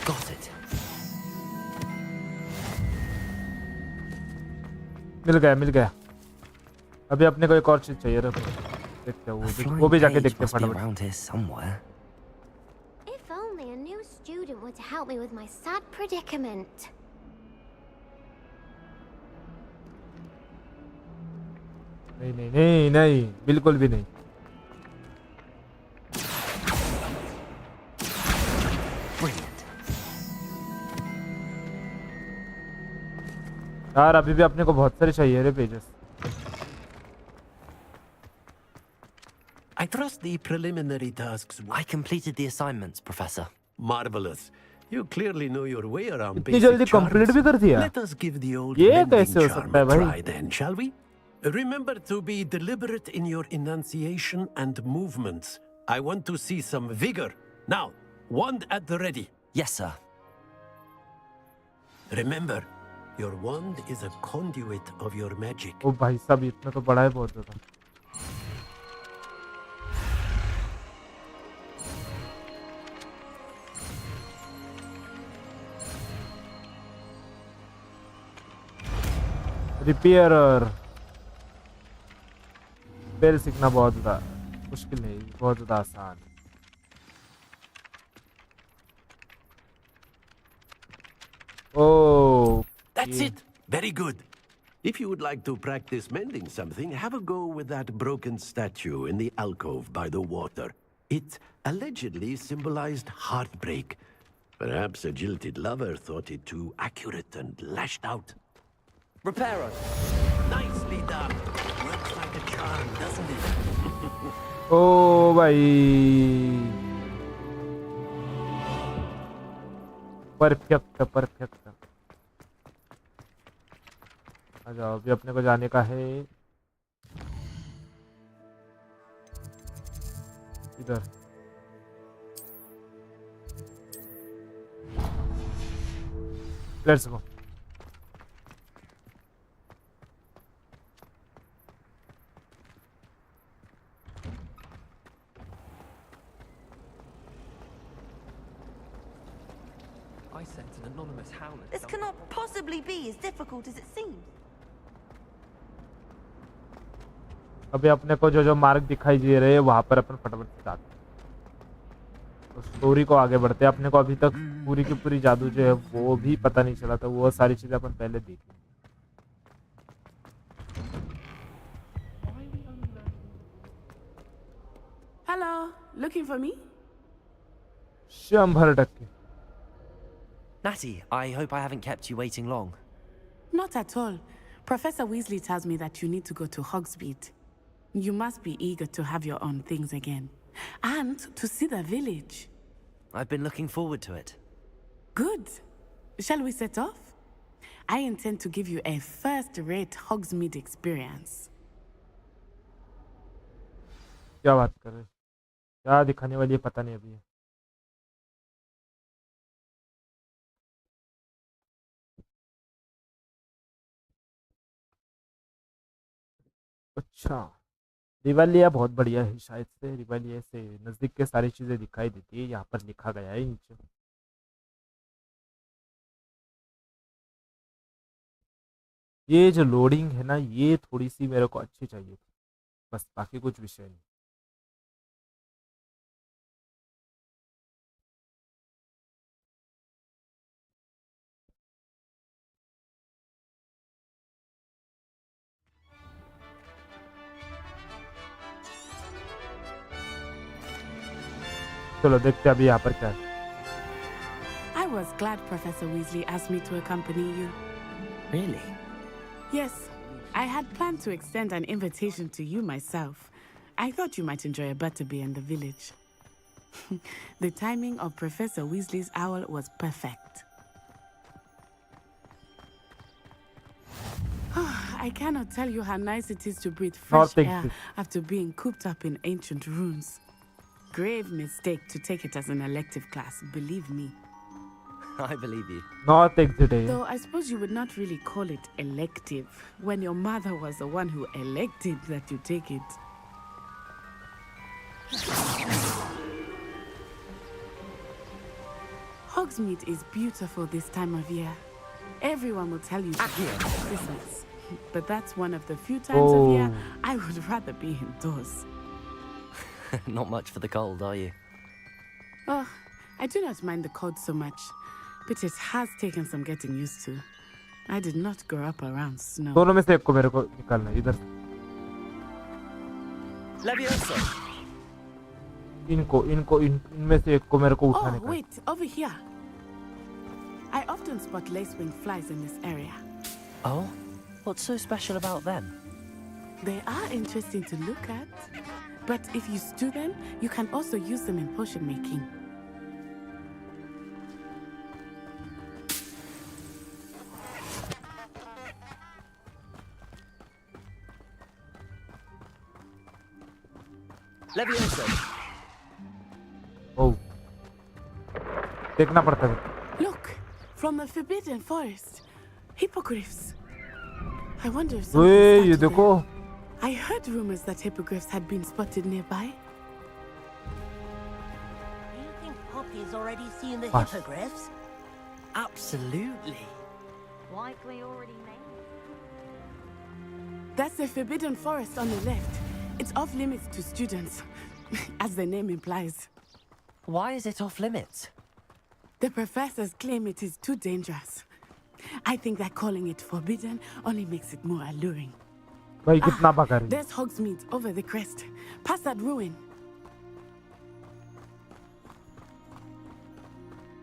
Got it. मिल गया अभी अपने को एक और चीज चाहिए देखते हैं वो भी जाके देखते हैं फटाफट If only a new student were to help me with my sad predicament. नहीं बिल्कुल भी नहीं यार अभी भी अपने को बहुत सारे चाहिए रे pages I trust the preliminary tasks. I completed the assignments, Professor. Marvelous. You clearly know your way around इतनी basic जल्दी charms. कंप्लीट भी कर दिया Let us give the old ये mending कैसे हो charm सकता है a भाई try then, shall we? Remember to be deliberate in your enunciation and movements. I want to see some vigor. Now, wand at the ready. Yes, sir. Remember, your wand is a conduit of your magic. ओ भाई साहब इतना तो बड़ा है बहुत ज़्यादा repairer bell सीखना बहुत ज़्यादा मुश्किल नहीं बहुत ज़्यादा आसान Oh, That's it. Very good. If you would like to practice mending something, have a go with that broken statue in the alcove by the water. It allegedly symbolized heartbreak. Perhaps a jilted lover thought it too accurate and lashed out. Reparo. Nicely done. Works like a charm, doesn't it? Oh, भाई perfect आ जाओ अभी अपने को जाने का है इधर let's go I sent an anonymous howler. This cannot possibly be as difficult as it seems. अभी अपने को जो मार्ग दिखाई दे रहे हैं वहां पर अपन फटाफट से जाते हैं तो स्टोरी को आगे बढ़ते हैं अपने को अभी तक पूरी की पूरी जादू जो है वो भी पता नहीं चला था वो सारी चीजें अपन पहले देख ली Hello, looking for me? 100%. Natty, I hope I haven't kept you waiting long. Not at all. Professor Weasley tells me that you need to go to Hogsmeade. You must be eager to have your own things again. And to see the village. I've been looking forward to it. Good. Shall we set off? I intend to give you a first-rate Hogsmeade experience. क्या बात कर रहे हैं क्या दिखाने वाली है पता नहीं अभी अच्छा रिवालिया बहुत बढ़िया है शायद से रिवालिया से नज़दीक के सारी चीज़ें दिखाई देती है यहाँ पर लिखा गया है नीचे ये जो लोडिंग है ना ये थोड़ी सी मेरे को अच्छी चाहिए थी बस बाकी कुछ विषय नहीं चलो देखते हैं अभी यहाँ पर क्या है I was glad Professor Weasley asked me to accompany you. Really? Yes, I had planned to extend an invitation to you myself. I thought you might enjoy a butterbeer in the village. The timing of Professor Weasley's owl was perfect. I cannot tell you how nice it is to breathe fresh air after being cooped up in ancient ruins. Grave mistake to take it as an elective class, believe me. I believe you. Not exit है. Though I suppose you would not really call it elective when your mother was the one who elected that you take it. Hogsmeade is beautiful this time of year. Everyone will tell you to here for Christmas. But that's one of the few times of year I would rather be indoors. Not much for the cold, are you? Oh, I do not mind the cold so much, but it has taken some getting used to. I did not grow up around snow. दोनों में से एक को मेरे को निकालना है इधर. Leviosa. इनमें से एक को मेरे को उठाने का. Oh, wait, over here. I often spot lacewing flies in this area. Oh, what's so special about them? They are interesting to look at, but if you stew them, you can also use them in potion making. Leviosa. Oh. देखना पड़ता है. Look, from the Forbidden Forest, hippogriffs. I wonder if ये देखो. I heard rumors that hippogriffs had been spotted nearby. Do you think Poppy's already seen the hippogriffs? Absolutely. Likely already made. That's the Forbidden Forest on the left. It's off limits to students, as the name implies. Why is it off limits? The professors claim it is too dangerous. I think that calling it forbidden only makes it more alluring. There's Hogsmeade over the crest, past that ruin.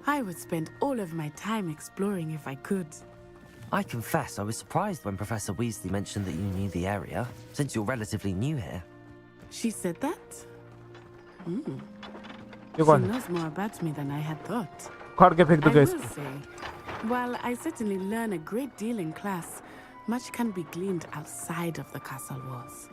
I would spend all of my time exploring if I could. I confess I was surprised when Professor Weasley mentioned that you knew the area, since you're relatively new here. She said that? She knows more about me than I had thought. I will say, while I certainly learn a great deal in class, much can be gleaned outside of the castle walls.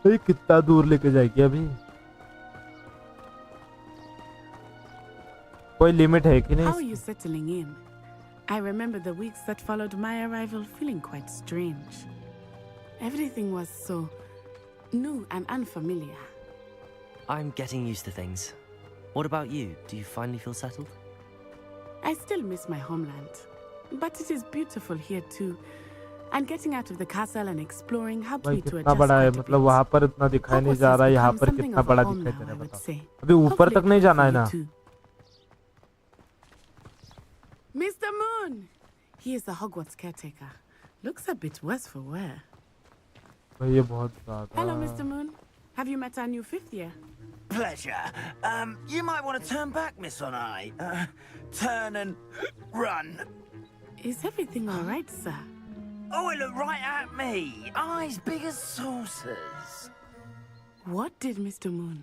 कितना दूर लेके जाएगी अभी? कोई limit है कि नहीं? How are you settling in? I remember the weeks that followed my arrival feeling quite strange. Everything was so new and unfamiliar. I'm getting used to things. What about you? Do you finally feel settled? I still miss my homeland, but it is beautiful here too. And getting out of the castle and exploring helped me to adjust बड़ा है quite a मतलब bit. वहाँ पर इतना दिखाई नहीं जा रहा है यहाँ पर कितना बड़ा दिखाई दे रहा है बताओ अभी ऊपर तक नहीं जाना है ना Mr. Moon! He is the Hogwarts caretaker. Looks a bit worse for wear. ये बहुत ज़्यादा Hello, Mr. Moon. Have you met our new fifth year? Pleasure. You might want to turn back, Miss Onai. Turn and run. Is everything all right, sir? Oh, it looked right at me. Eyes big as saucers. What did Mr. Moon?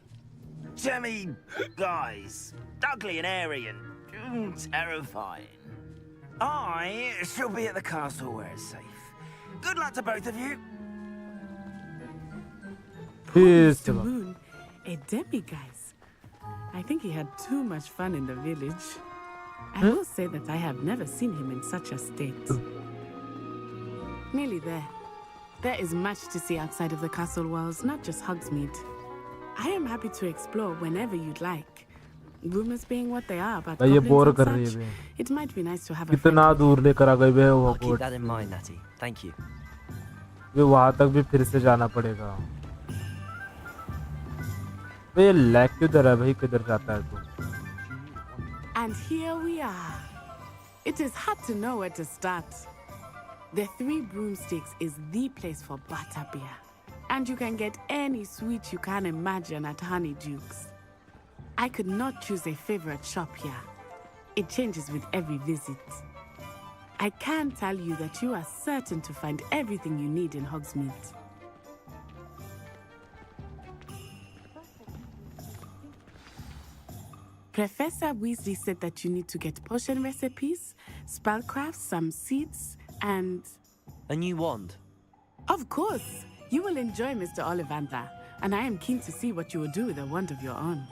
Jemmy, guys. Ugly and airy and terrifying. I shall be at the castle where it's safe. Good luck to both of you. Mr. Moon, a demi-guise. I think he had too much fun in the village. I will say that I have never seen him in such a state. Nearly there. There is much to see outside of the castle walls, not just Hogsmeade. I am happy to explore whenever you'd like. Rumors being what they are about goblins and such, it might be nice to have a friend. दूर लेकर आ गए वे I'll keep that in mind, Natty. Thank you. वे वहाँ तक भी फिर से जाना पड़ेगा वे लैग किधर है भाई किधर जाता है तू And here we are. It is hard to know where to start. The Three Broomsticks is the place for butterbeer. And you can get any sweet you can imagine at Honeyduke's. I could not choose a favorite shop here. It changes with every visit. I can tell you that you are certain to find everything you need in Hogsmeade. Professor Weasley said that you need to get potion recipes, spellcrafts, some seeds, and... A new wand? Of course! You will enjoy Mr. Ollivander. and I am keen to see what you will do with a wand of your own.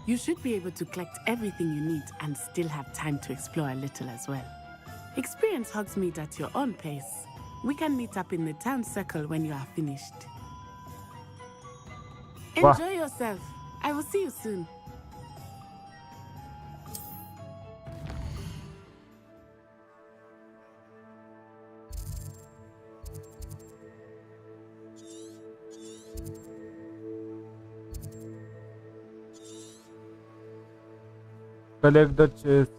You should be able to collect everything you need and still have time to explore a little as well. Experience Hogsmeade at your own pace. We can meet up in the town circle when you are finished. Enjoy yourself. I will see you soon. Collect the chest.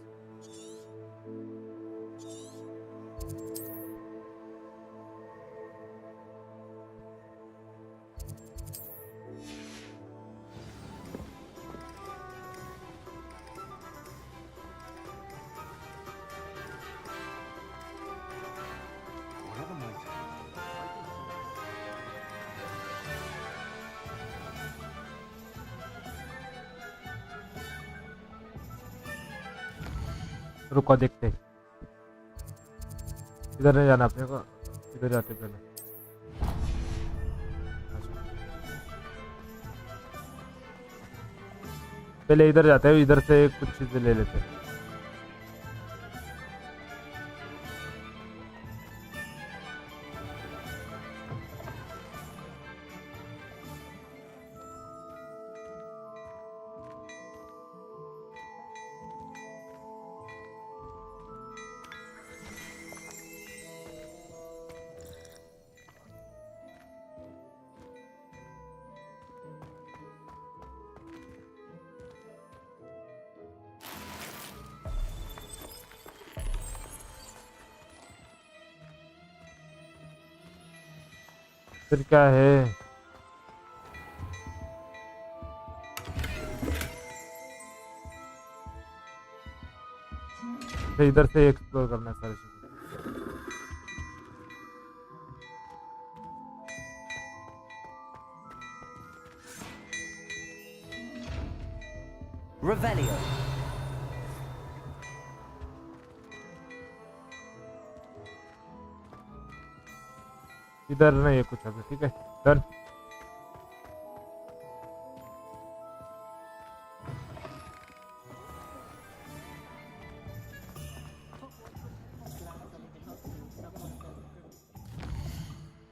रुको देखते इधर नहीं जाना अपने को इधर जाते पहले पहले इधर जाते हैं इधर से कुछ चीजें ले लेते हैं फिर क्या है तो इधर से एक्सप्लोर करना है सारी चीजें Revelio. इधर नहीं है कुछ अभी ठीक है डन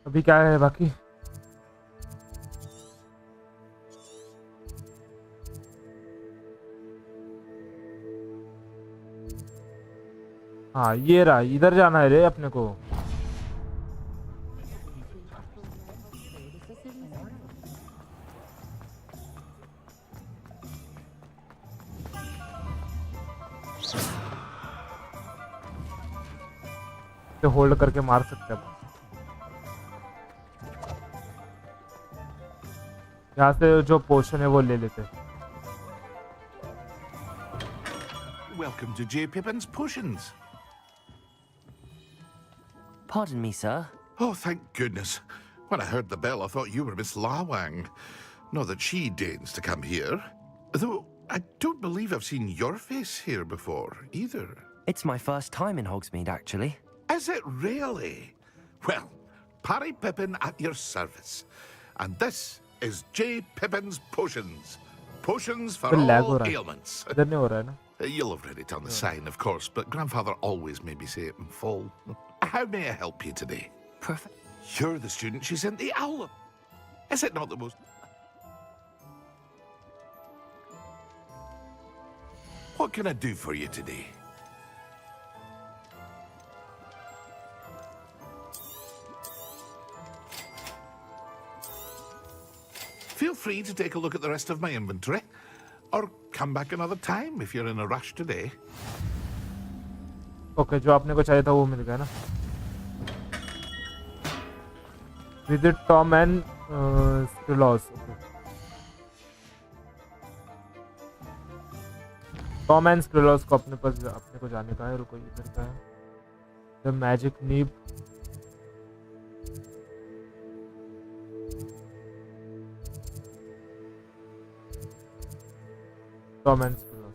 अभी क्या है बाकी हाँ ये रहा इधर जाना है रे अपने को होल्ड करके मार सकते हैं यहाँ से जो पोशन है वो ले लेते हैं Welcome to J. Pippin's Potions. Pardon me, sir. Oh, thank goodness. When I heard the bell, I thought you were Miss Lawang. Not that she deigns to come here. Though I don't believe I've seen your face here before, either. It's my first time in Hogsmeade, actually. Is it really? Well, Parry Pippin at your service. And this is J. Pippin's Potions. Potions for all ailments. You'll have read it on the sign, of course, but Grandfather always made me say it in full. How may I help you today? Perfect. You're the student she sent the owl. Is it not the most... What can I do for you today? Feel free to take a look at the rest of my inventory, or come back another time if you're in a rush today. Okay, जो आपने को चाहिए था वो मिल गया ना. Visit Tom and Skrilos. Okay. Tom and Skrilos को अपने को जाने का है. रुको इधर का है. The Magic Neep. Tom and Skrilos.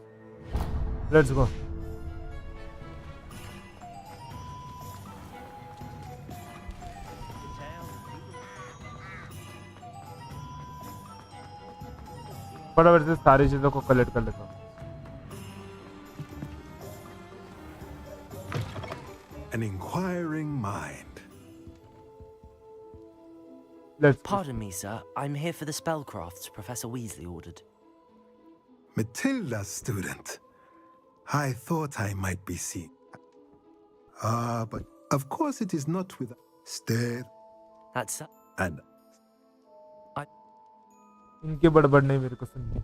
Let's go. फटाफट से सारी चीजों को कलेक्ट कर लेता हूँ। An inquiring mind. Pardon me, sir. I'm here for the spellcrafts Professor Weasley ordered. Matilda's student. I thought I might be seen. But of course it is not with stare. That's and इनके बड़बड़ नहीं मेरे को सुननी।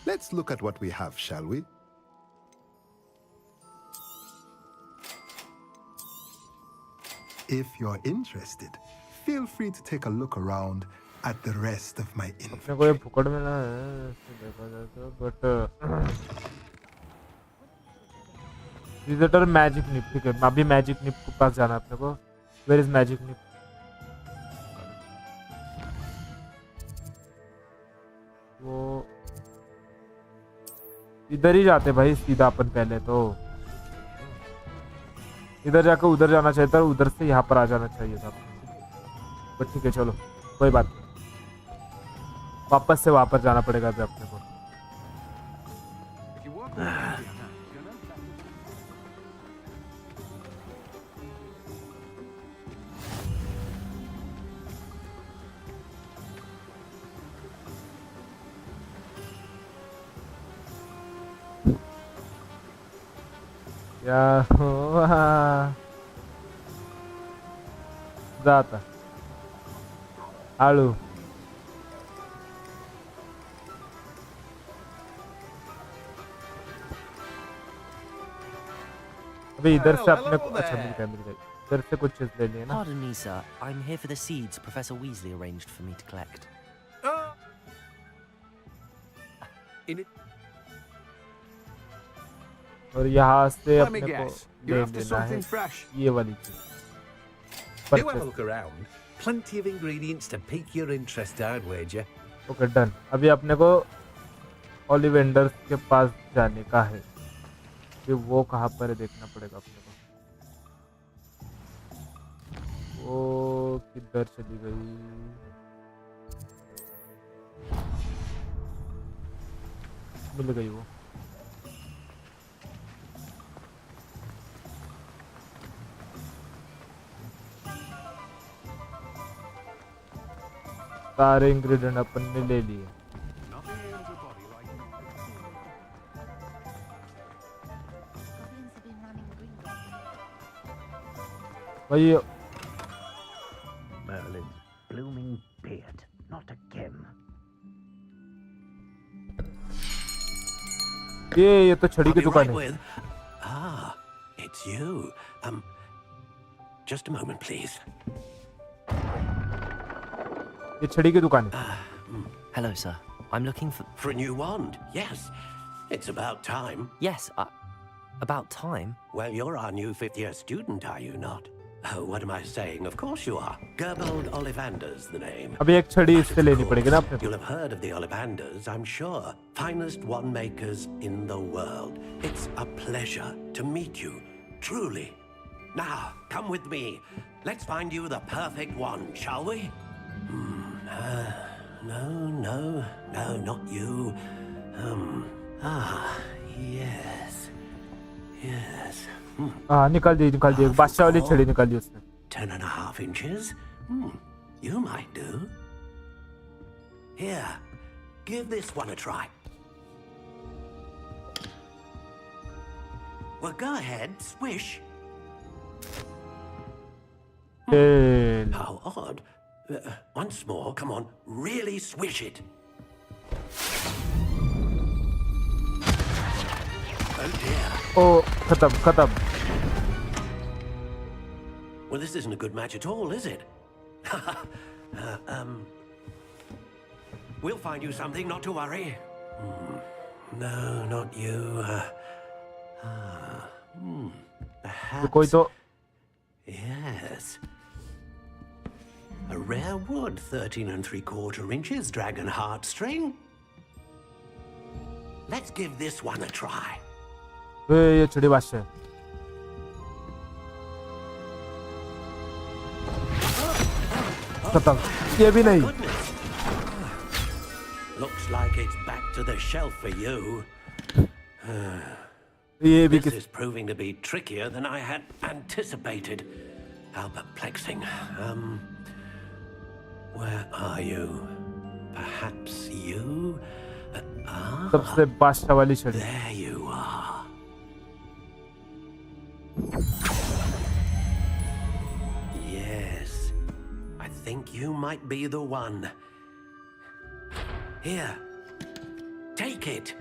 Let's look at what we have, shall we? If you're interested, feel free to take a look around at the rest of my info. अपने को ये फुकड़ में ना है, देखा जाए तो, but विजिटर मैजिक निप, ठीक है, अभी मैजिक निप के पास जाना है अपने को। Where is मैजिक निप? वो इधर ही जाते भाई सीधा अपन, पहले तो इधर जाकर उधर जाना चाहिए था, उधर से यहाँ पर आ जाना चाहिए था। पर ठीक है चलो कोई बात नहीं, वापस से वहां पर जाना पड़ेगा अभी अपने को। या जाता आलू अभी इधर से अपने को अच्छा मिल गया इधर से कुछ चीज ले लिए ना। Pardon me, sir. I'm here for the seeds Professor Weasley arranged for me to collect. और यहाँ से अपने को ले लेना है ये वाली चीज। Do have a look around. Plenty of ingredients to pique your interest, I'd wager. Okay done. अभी अपने को ओलिवेंडर्स के पास जाने का है, कि वो कहाँ पर है देखना पड़ेगा अपने को। वो किधर चली गई? मिल गई वो। सारे इंग्रेडिएंट अपन ने ले लिए। भाई Merlin's blooming beard, not a gem. ये तो छड़ी की दुकान है। Ah, it's you. Just a moment, please. ये छड़ी की दुकान है। Hello, sir. I'm looking for a new wand. Yes, it's about time. Yes, about time. Well, you're our new fifth-year student, are you not? Oh, what am I saying? Of course you are. Gerbold Ollivander's the name. अभी एक छड़ी इससे लेनी पड़ेगी ना अपने को। You'll have heard of the Ollivanders, I'm sure. Finest wand makers in the world. It's a pleasure to meet you, truly. Now, come with me. Let's find you the perfect wand, shall we? No, not you. Yes. हाँ निकाल दी बादशाह वाली छड़ी निकाल दी उसने। 10.5 inches. You might do. Here, give this one a try. Well, go ahead, swish. How odd. Once more, come on, really swish it. Oh dear. Oh, खत्म. Well, this isn't a good match at all, is it? We'll find you something, not to worry. No, not you. Perhaps. कोई तो Yes. A rare wood, 13 3/4 inches, dragon heartstring. Let's give this one a try. ये छड़ी बादशाह खत्म। ये भी नहीं। Looks like it's back to the shelf for you. This is proving to be trickier than I had anticipated. How perplexing. Where are you? Perhaps you? सबसे बादशाह वाली छड़ी. There you are. Yes, I think you might be the one. Here, take it.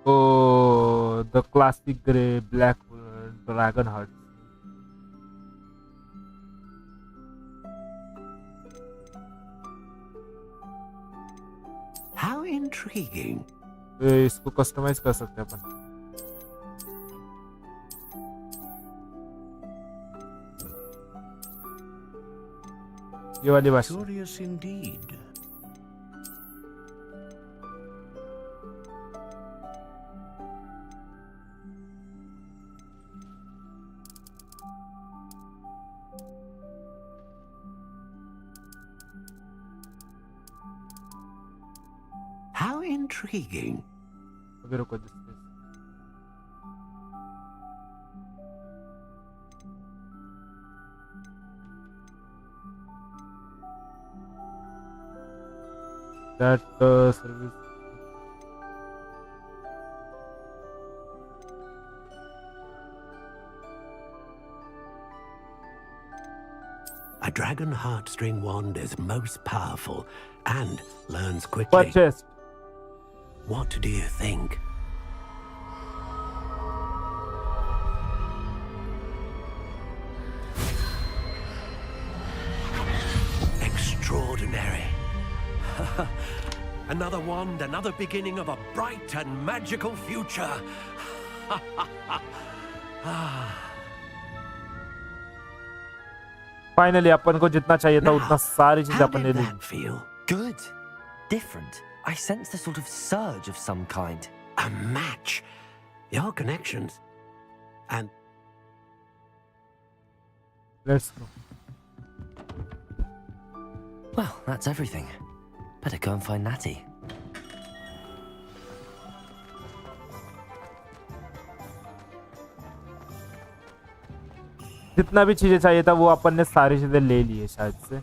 Oh, the classic grey black dragon heart. How intriguing. इसको customise कर सकते हैं अपन. ये वाली बात. Curious indeed. How intriguing. अभी रुको जिससे. That service. A dragon heartstring wand is most powerful and learns quickly. Purchased. What do you think? Extraordinary. Another wand, another beginning of a bright and magical future. Finally, अपन को जितना चाहिए था उतना सारी चीजें अपन ने ली. Feel good, different. I sensed a sort of surge of some kind. A match. Your connections. And let's go. Well, that's everything. Better go and find Natty. जितना भी चीजें चाहिए था वो अपन ने सारी चीजें ले ली है शायद से.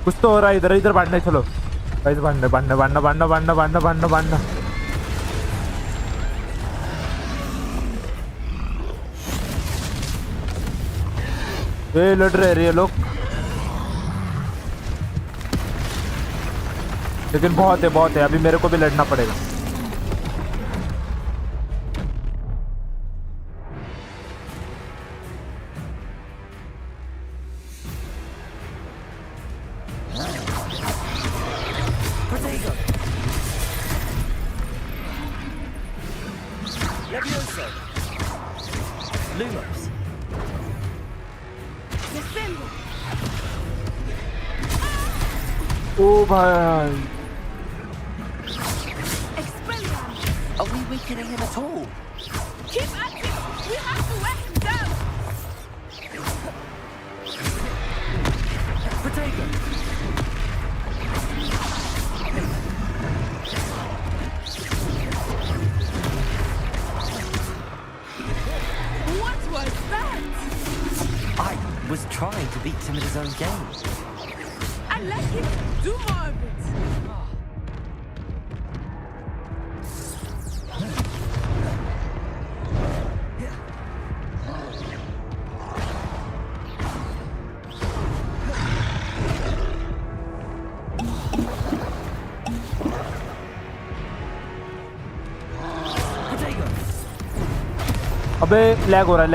कुछ तो हो रहा है इधर. इधर बांटने चलो गाइस. बांटना. ये लड़ रहे ये लोग. लेकिन बहुत है. अभी मेरे को भी लड़ना पड़ेगा. ओ भाई. Are we weakening him at all? Keep at him! We have to wear him down! Protego! What was that? I was trying to beat him at his own game. And let him do more of it! अबे lag हो रहा है.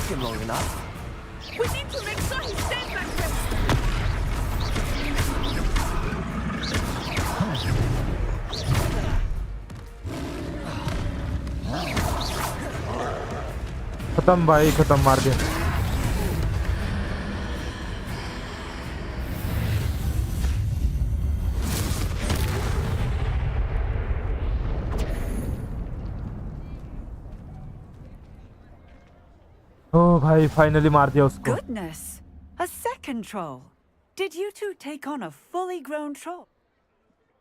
took him long enough. We need to make sure he stays back there. खत्म भाई खत्म मार दिया ओ भाई फाइनली मार दिया उसको Goodness, a second troll. Did you two take on a fully grown troll?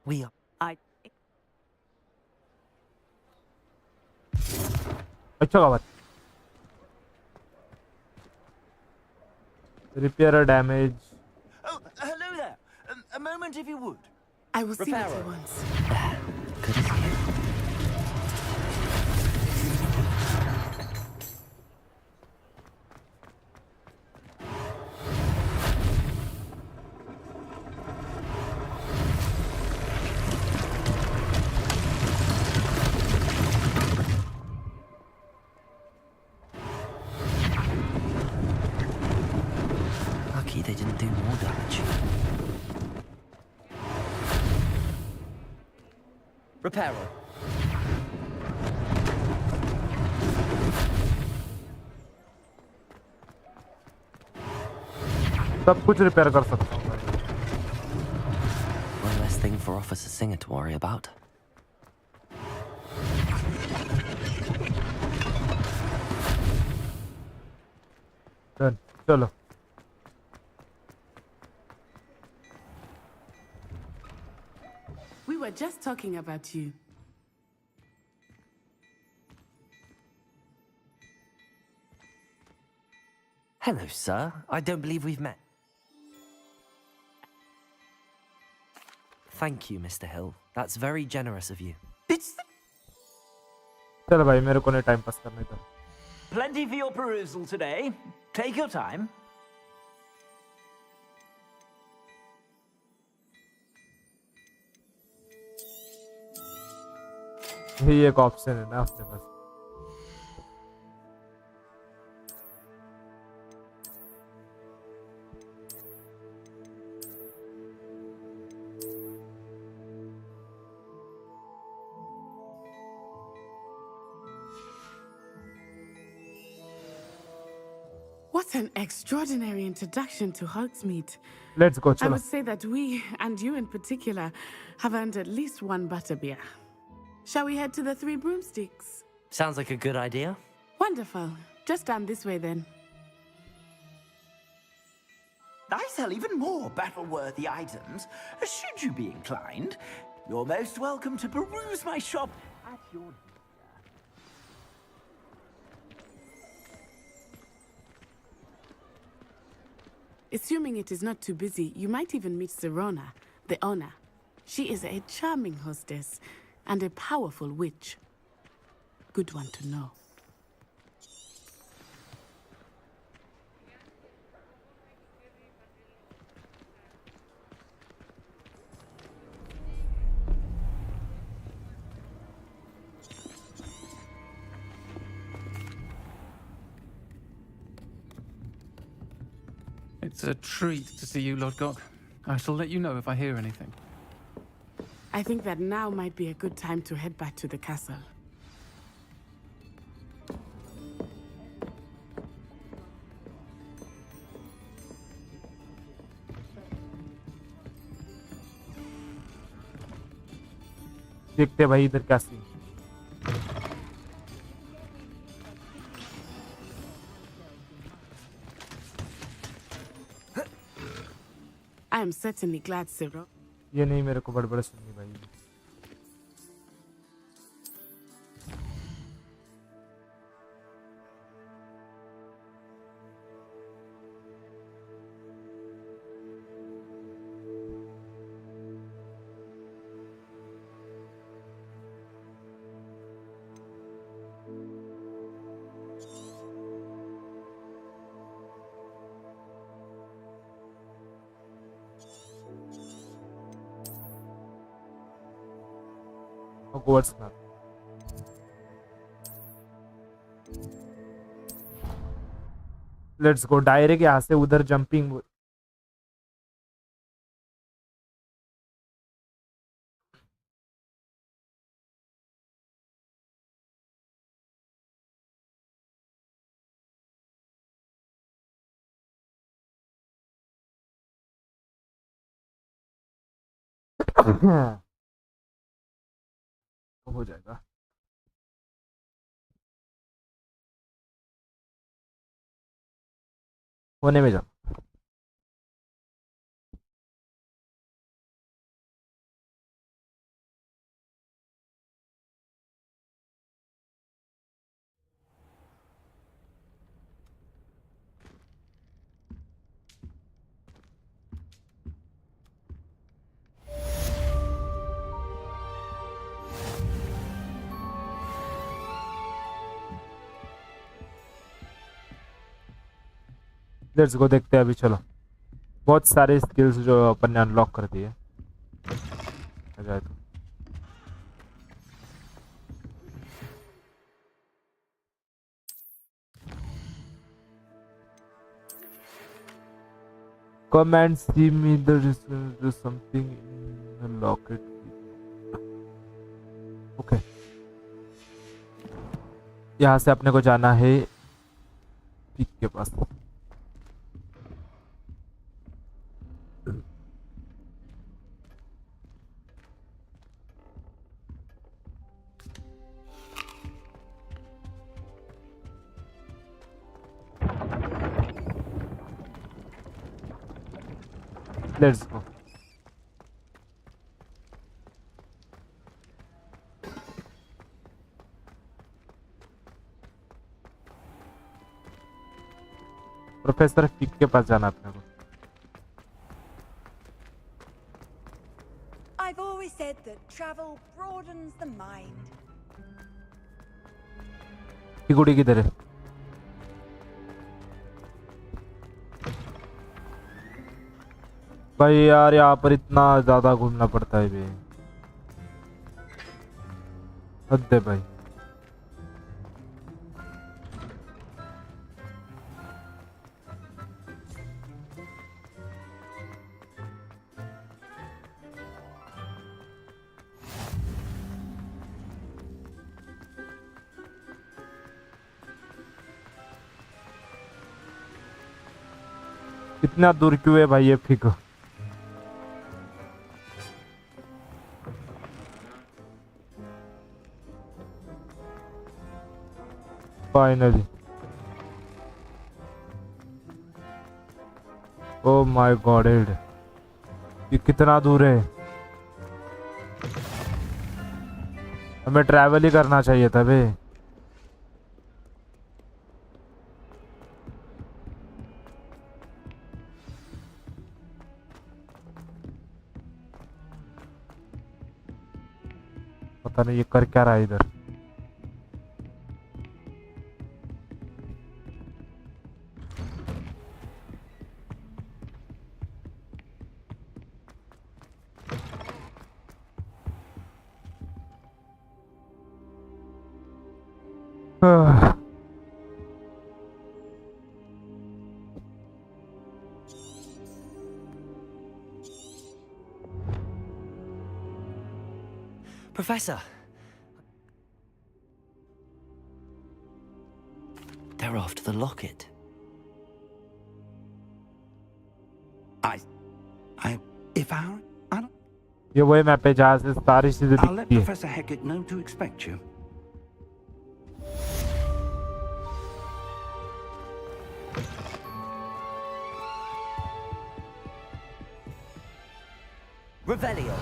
We are. अच्छा बात repair damage. Oh, hello there. A moment if you would. I will see what he wants. Good as you. Lucky they didn't do more damage. Repairer. सब कुछ repair कर सकता हूँ भाई One less thing for Officer Singer to worry about. Done. चलो We were just talking about you. Hello, sir. I don't believe we've met. Thank you, Mr. Hill. That's very generous of you. चलो भाई मेरे को नहीं time pass करने दो Plenty for your perusal today. Take your time. यही एक option है ना अपने पास What an extraordinary introduction to Hogsmeade. Let's go, I chalo. would say that we, and you in particular, have earned at least one butterbeer. Shall we head to the Three Broomsticks? Sounds like a good idea. Wonderful. Just down this way then. I sell even more battle-worthy items. Should you be inclined, you're most welcome to peruse my shop at your leisure. Assuming it is not too busy, you might even meet Serona, the owner. She is a charming hostess and a powerful witch. Good one to know. It's a treat to see you, Lord Gok. I shall let you know if I hear anything. I think that now might be a good time to head back to the castle. देखते भाई इधर क्या scene I am certainly glad, Cyril. ये नहीं मेरे को बड़बड़ सुननी भाई Hogwarts map. Let's go direct यहाँ से उधर जंपिंग हो जाएगा। होने में जाओ। लेट्स गो देखते हैं अभी। चलो बहुत सारे स्किल्स जो अपन ने अनलॉक कर दिए आ जाए तो। Come and see me. There is something in the locket. Okay. यहाँ से अपने को जाना है पिक के पास। Let's go. प्रोफेसर पिक के पास जाना अपने को। I've always said that travel broadens the mind. ये गुड़ी किधर है? भाई यार यहाँ पर इतना ज्यादा घूमना पड़ता है बे। हद है भाई। कितना दूर क्यों है भाई ये फिक? फाइनली ओ माय गॉड, ये कितना दूर है? हमें ट्रैवल ही करना चाहिए था बे। पता नहीं ये कर क्या रहा है इधर। Professor! They're after the locket. If I don't... ये वही मैप पे जहाँ से सारी चीजें I'll let दिखती है। Professor Hecat know to expect you. Revelio!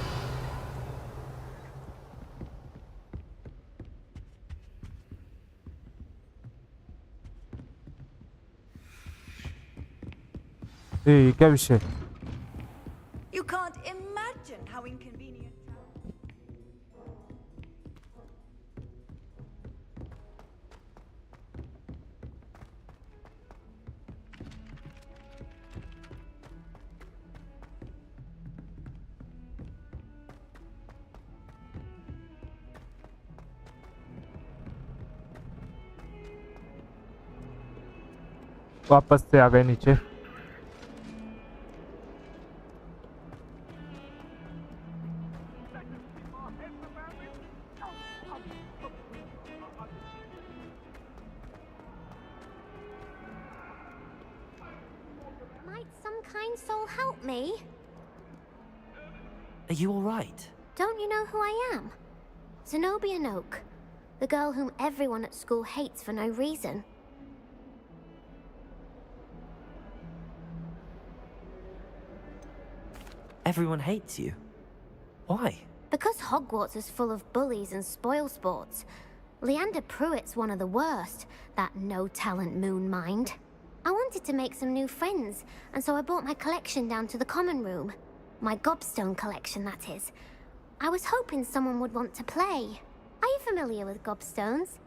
ये क्या विषय? You can't imagine how inconvenient. वापस से आ गए नीचे। Might some kind soul help me? Are you all right? Don't you know who I am? Zenobia Noak, the girl whom everyone at school hates for no reason. Everyone hates you. Why? Because Hogwarts is full of bullies and spoilsports. Leander Pruitt's one of the worst, that no-talent moon mind. I wanted to make some new friends, and so I brought my collection down to the common room. My gobstone collection, that is. I was hoping someone would want to play. Are you familiar with gobstones?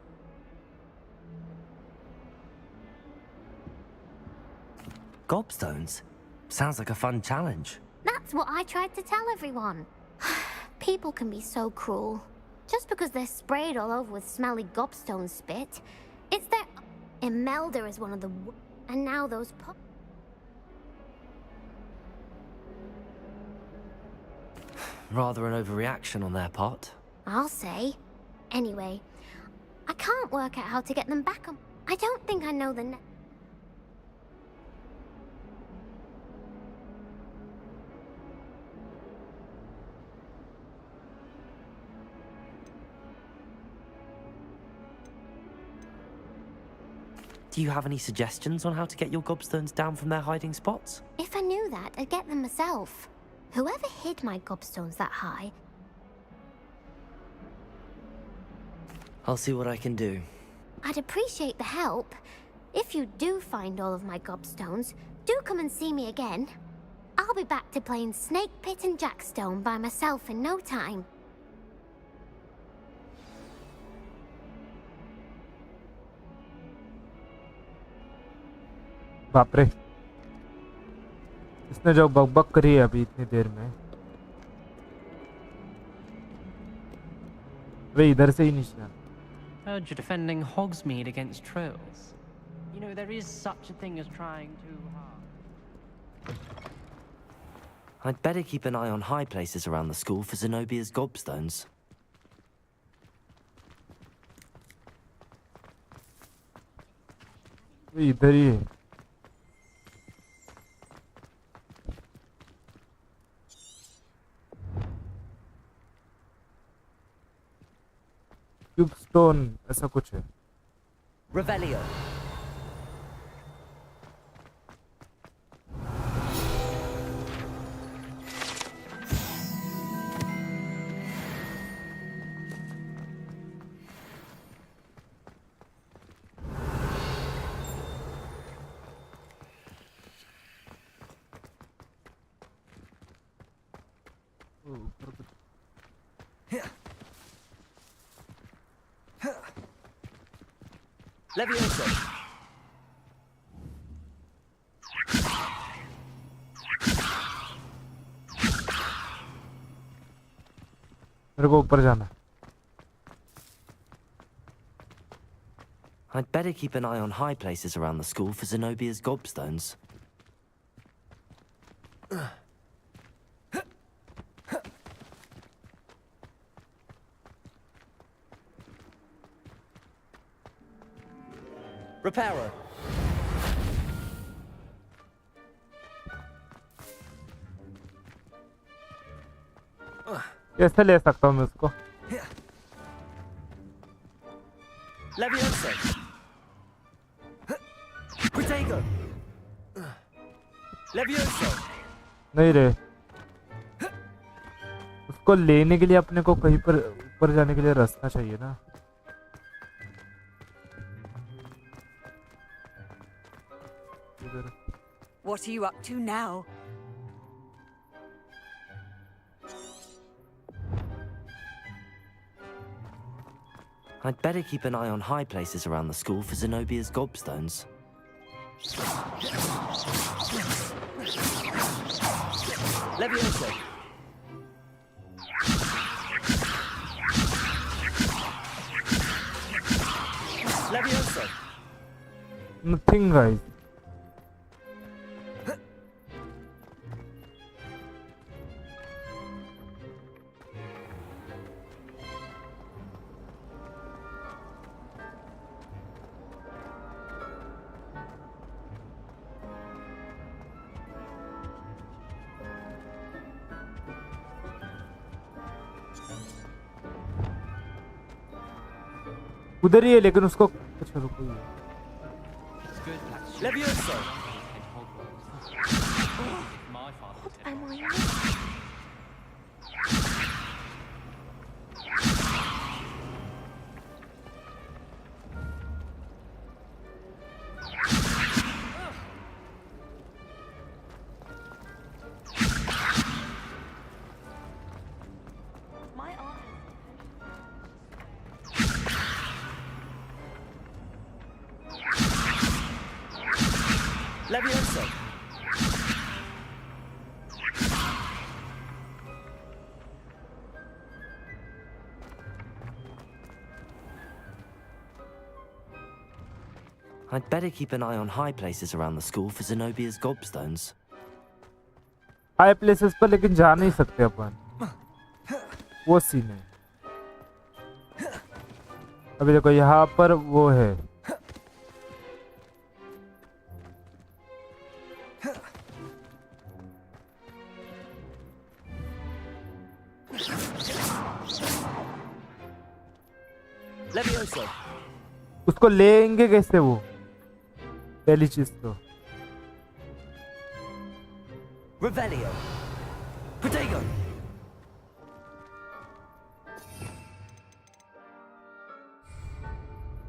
Gobstones? Sounds like a fun challenge. That's what I tried to tell everyone. People can be so cruel. Just because they're sprayed all over with smelly gobstone spit. It's their... Imelda is one of the... And now those... Rather an overreaction on their part. I'll say. Anyway, I can't work out how to get them back on... I don't think I know the... Do you have any suggestions on how to get your gobstones down from their hiding spots? If I knew that, I'd get them myself. Whoever hid my gobstones that high... I'll see what I can do. I'd appreciate the help. If you do find all of my gobstones, do come and see me again. I'll be back to playing Snake Pit and Jackstone by myself in no time. बाप रे, इसने जो बकबक करी है अभी इतनी देर में, वे इधर से ही नीचे। Heard you're defending Hogsmeade against trolls. You know, there is such a thing as trying too hard. I'd better keep an eye on high places around the school for Zenobia's gobstones. वे इधर ही है। Stone ऐसा कुछ है। Revelio. Levioso. मेरे को ऊपर जाना है। I'd better keep an eye on high places around the school for Zenobia's gobstones. Repairer. कैसे ले सकता हूँ मैं उसको? Levioso. Protego. Levioso. नहीं रे, उसको लेने के लिए अपने को कहीं पर ऊपर जाने के लिए रास्ता चाहिए ना। What are you up to now? I'd better keep an eye on high places around the school for Zenobia's gobstones. Levioso. Nothing, guys. उधर ही है लेकिन उसको अच्छा रुको ये Levioso. Levioso. I'd better keep an eye on high places around the school for Zenobia's gobstones. High places पर लेकिन जा नहीं सकते अपन, वो सीन है। अभी देखो यहाँ पर वो है, Levioso. उसको लेंगे कैसे वो, पहली चीज तो। Revelio. Protego.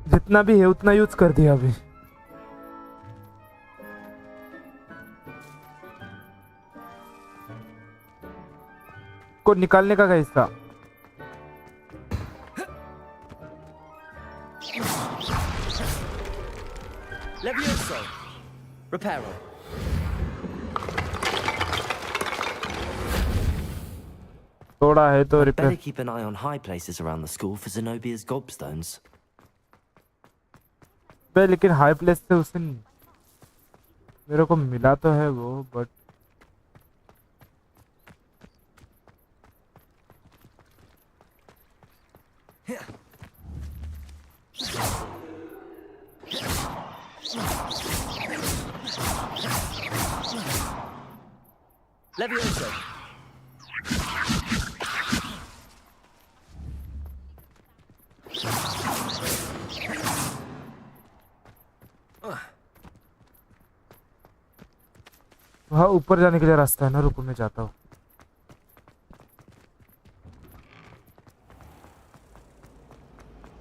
जितना भी है उतना यूज कर दिया अभी। को निकालने का हिस्सा Levioso. Reparo. थोड़ा है तो Better repair. keep an eye on high places around the school for Zenobia's gobstones. बे लेकिन हाई प्लेस से उसे मेरे को मिला तो है वो, बट Levioso. वहाँ ऊपर जाने के लिए रास्ता है ना, रुको मैं जाता हूँ।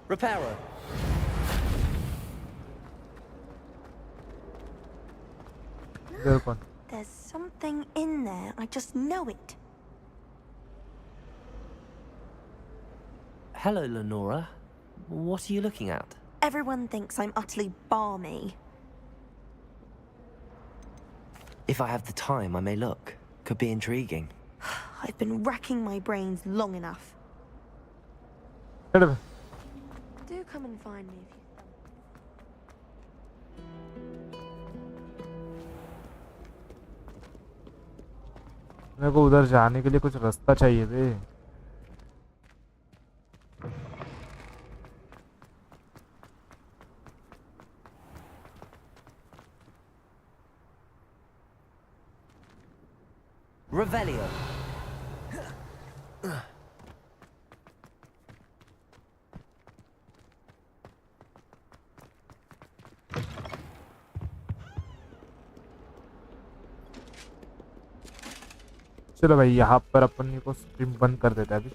Reparo. इधर कौन? There's something in there. I just know it. Hello, Lenora. What are you looking at? Everyone thinks I'm utterly balmy. If I have the time, I may look. Could be intriguing. I've been racking my brains long enough. चल Do come and find me if you... मेरे को उधर जाने के लिए कुछ रास्ता चाहिए बे। Revelio. चलो भाई यहाँ पर अपन को स्ट्रीम बंद कर देता है अभी।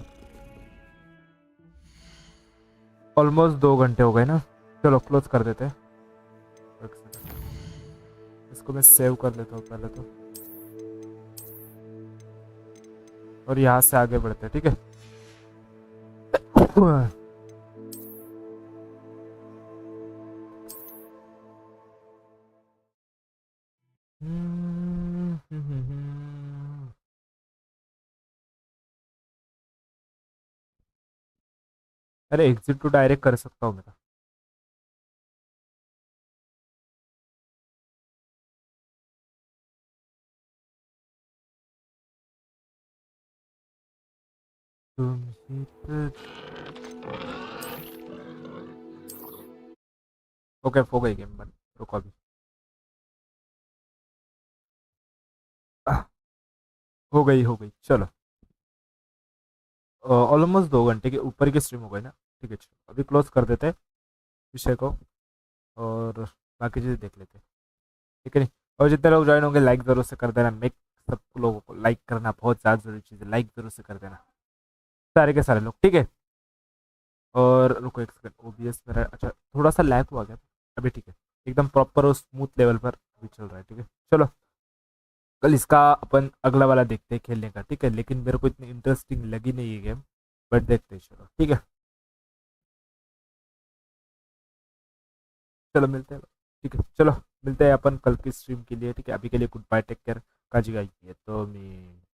ऑलमोस्ट 2 घंटे हो गए ना, चलो क्लोज कर देते हैं। इसको मैं सेव कर लेता हूँ पहले तो, और यहाँ से आगे बढ़ते हैं, ठीक है। अरे एग्जिट टू डायरेक्ट कर सकता हूँ मैं। ओके हो गई गेम बंद, रुको अभी। हो गई चलो। ऑलमोस्ट 2 घंटे के ऊपर की स्ट्रीम हो गई ना, ठीक है। चलो अभी क्लोज कर देते हैं। विषय को और बाकी चीज़ें देख लेते हैं, ठीक है नहीं। और जितने लोग ज्वाइन होंगे लाइक ज़रूर से कर देना, मेक सब लोगों को लाइक करना बहुत ज़्यादा ज़रूरी चीज़ है, लाइक ज़रूर से कर देना सारे के सारे लोग, ठीक है। और रुको एक सेकंड, OBS मेरा अच्छा थोड़ा सा लैग हुआ गया अभी, ठीक है एकदम प्रॉपर और स्मूथ लेवल पर अभी चल रहा है, ठीक है। चलो कल इसका अपन अगला वाला देखते हैं खेलने का, ठीक है। लेकिन मेरे को इतनी इंटरेस्टिंग लगी नहीं ये गेम, बट देखते हैं, चलो ठीक है। चलो मिलते हैं, ठीक है चलो मिलते हैं अपन कल की स्ट्रीम के लिए, ठीक है। अभी के लिए गुड बाय, टेक केयर, काजी गाई है तो मैं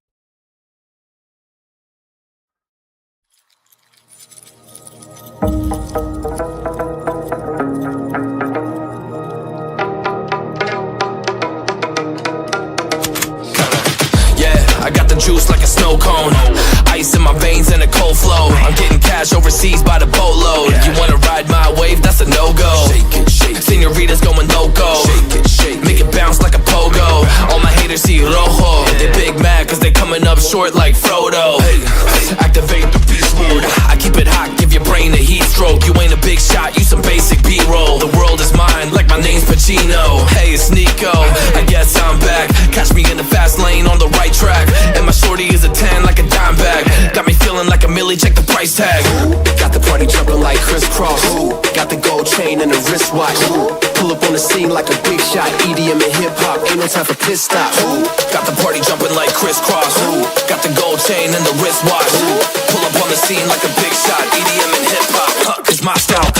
I got the juice like a snow cone, ice in my veins and a cold flow. I'm getting cash overseas by the boatload. You wanna ride my wave? That's a no-go. Senoritas going loco, make it bounce like a pogo. All my haters see rojo, they big mad cause they coming up short like Frodo. Activate the beast mode, I keep it hot, give your brain a heat stroke. You ain't a big shot, you some basic B-roll. The world is mine like my name's Pacino. Hey, it's Nico, I guess I'm back. Catch me in the fast lane on the right track. And my shorty is a 10 like a dime bag. Got me feeling like a millie, check the price tag. Got the party jumping like crisscross. Got the gold chain and the wristwatch. Pull up on the scene like a big shot. EDM and hip hop, ain't no time for piss stop. Got the party jumping like crisscross. Got the gold chain and the wristwatch. Pull up on the scene like a big shot. EDM and hip hop, cause my style.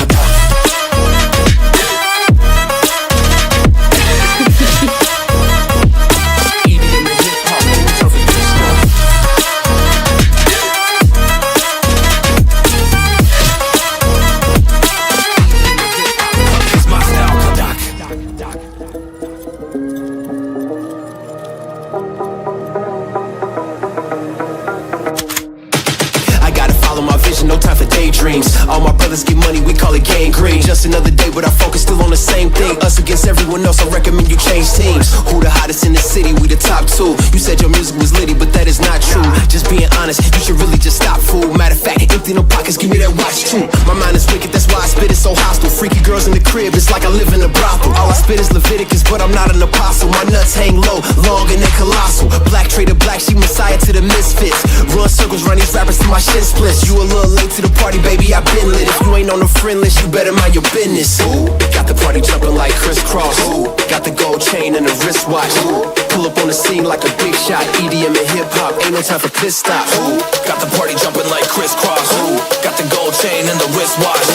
No time for daydreams. All my brothers get money, we call it gangrene. Just another day, but our focus still on the same thing. Us against everyone else, I recommend you change teams. Who the hottest in the city? We the top two. You said your music was litty, but that is not true. Just being honest, you should really just stop, fool. Matter of fact, empty no pockets, give me that watch too. My mind is wicked, that's why I spit it so hostile. Freaky girls in the crib, it's like I live in a brothel. All I spit is Leviticus, but I'm not an apostle. My nuts hang low, long and they colossal. Black trader black, she messiah to the misfits. Run circles, run these rappers to my shin splits. You a little late to the party, baby, I been lit. If you ain't on the friend list, you better mind your business. Got the party jumping like crisscross. Got the gold chain and the wristwatch. Pull up on the scene like a big shot. EDM and hip hop, ain't no time for piss stop. Got the party jumping like crisscross. Got the gold chain and the wristwatch.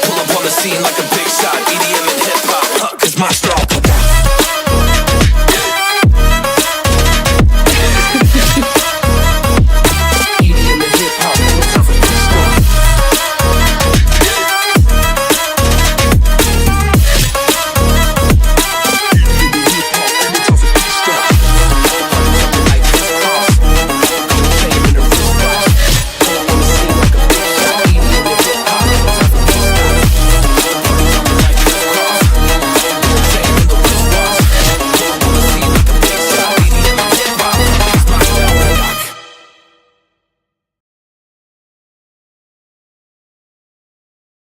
Pull up on the scene like a big shot. EDM and hip hop, cause my style.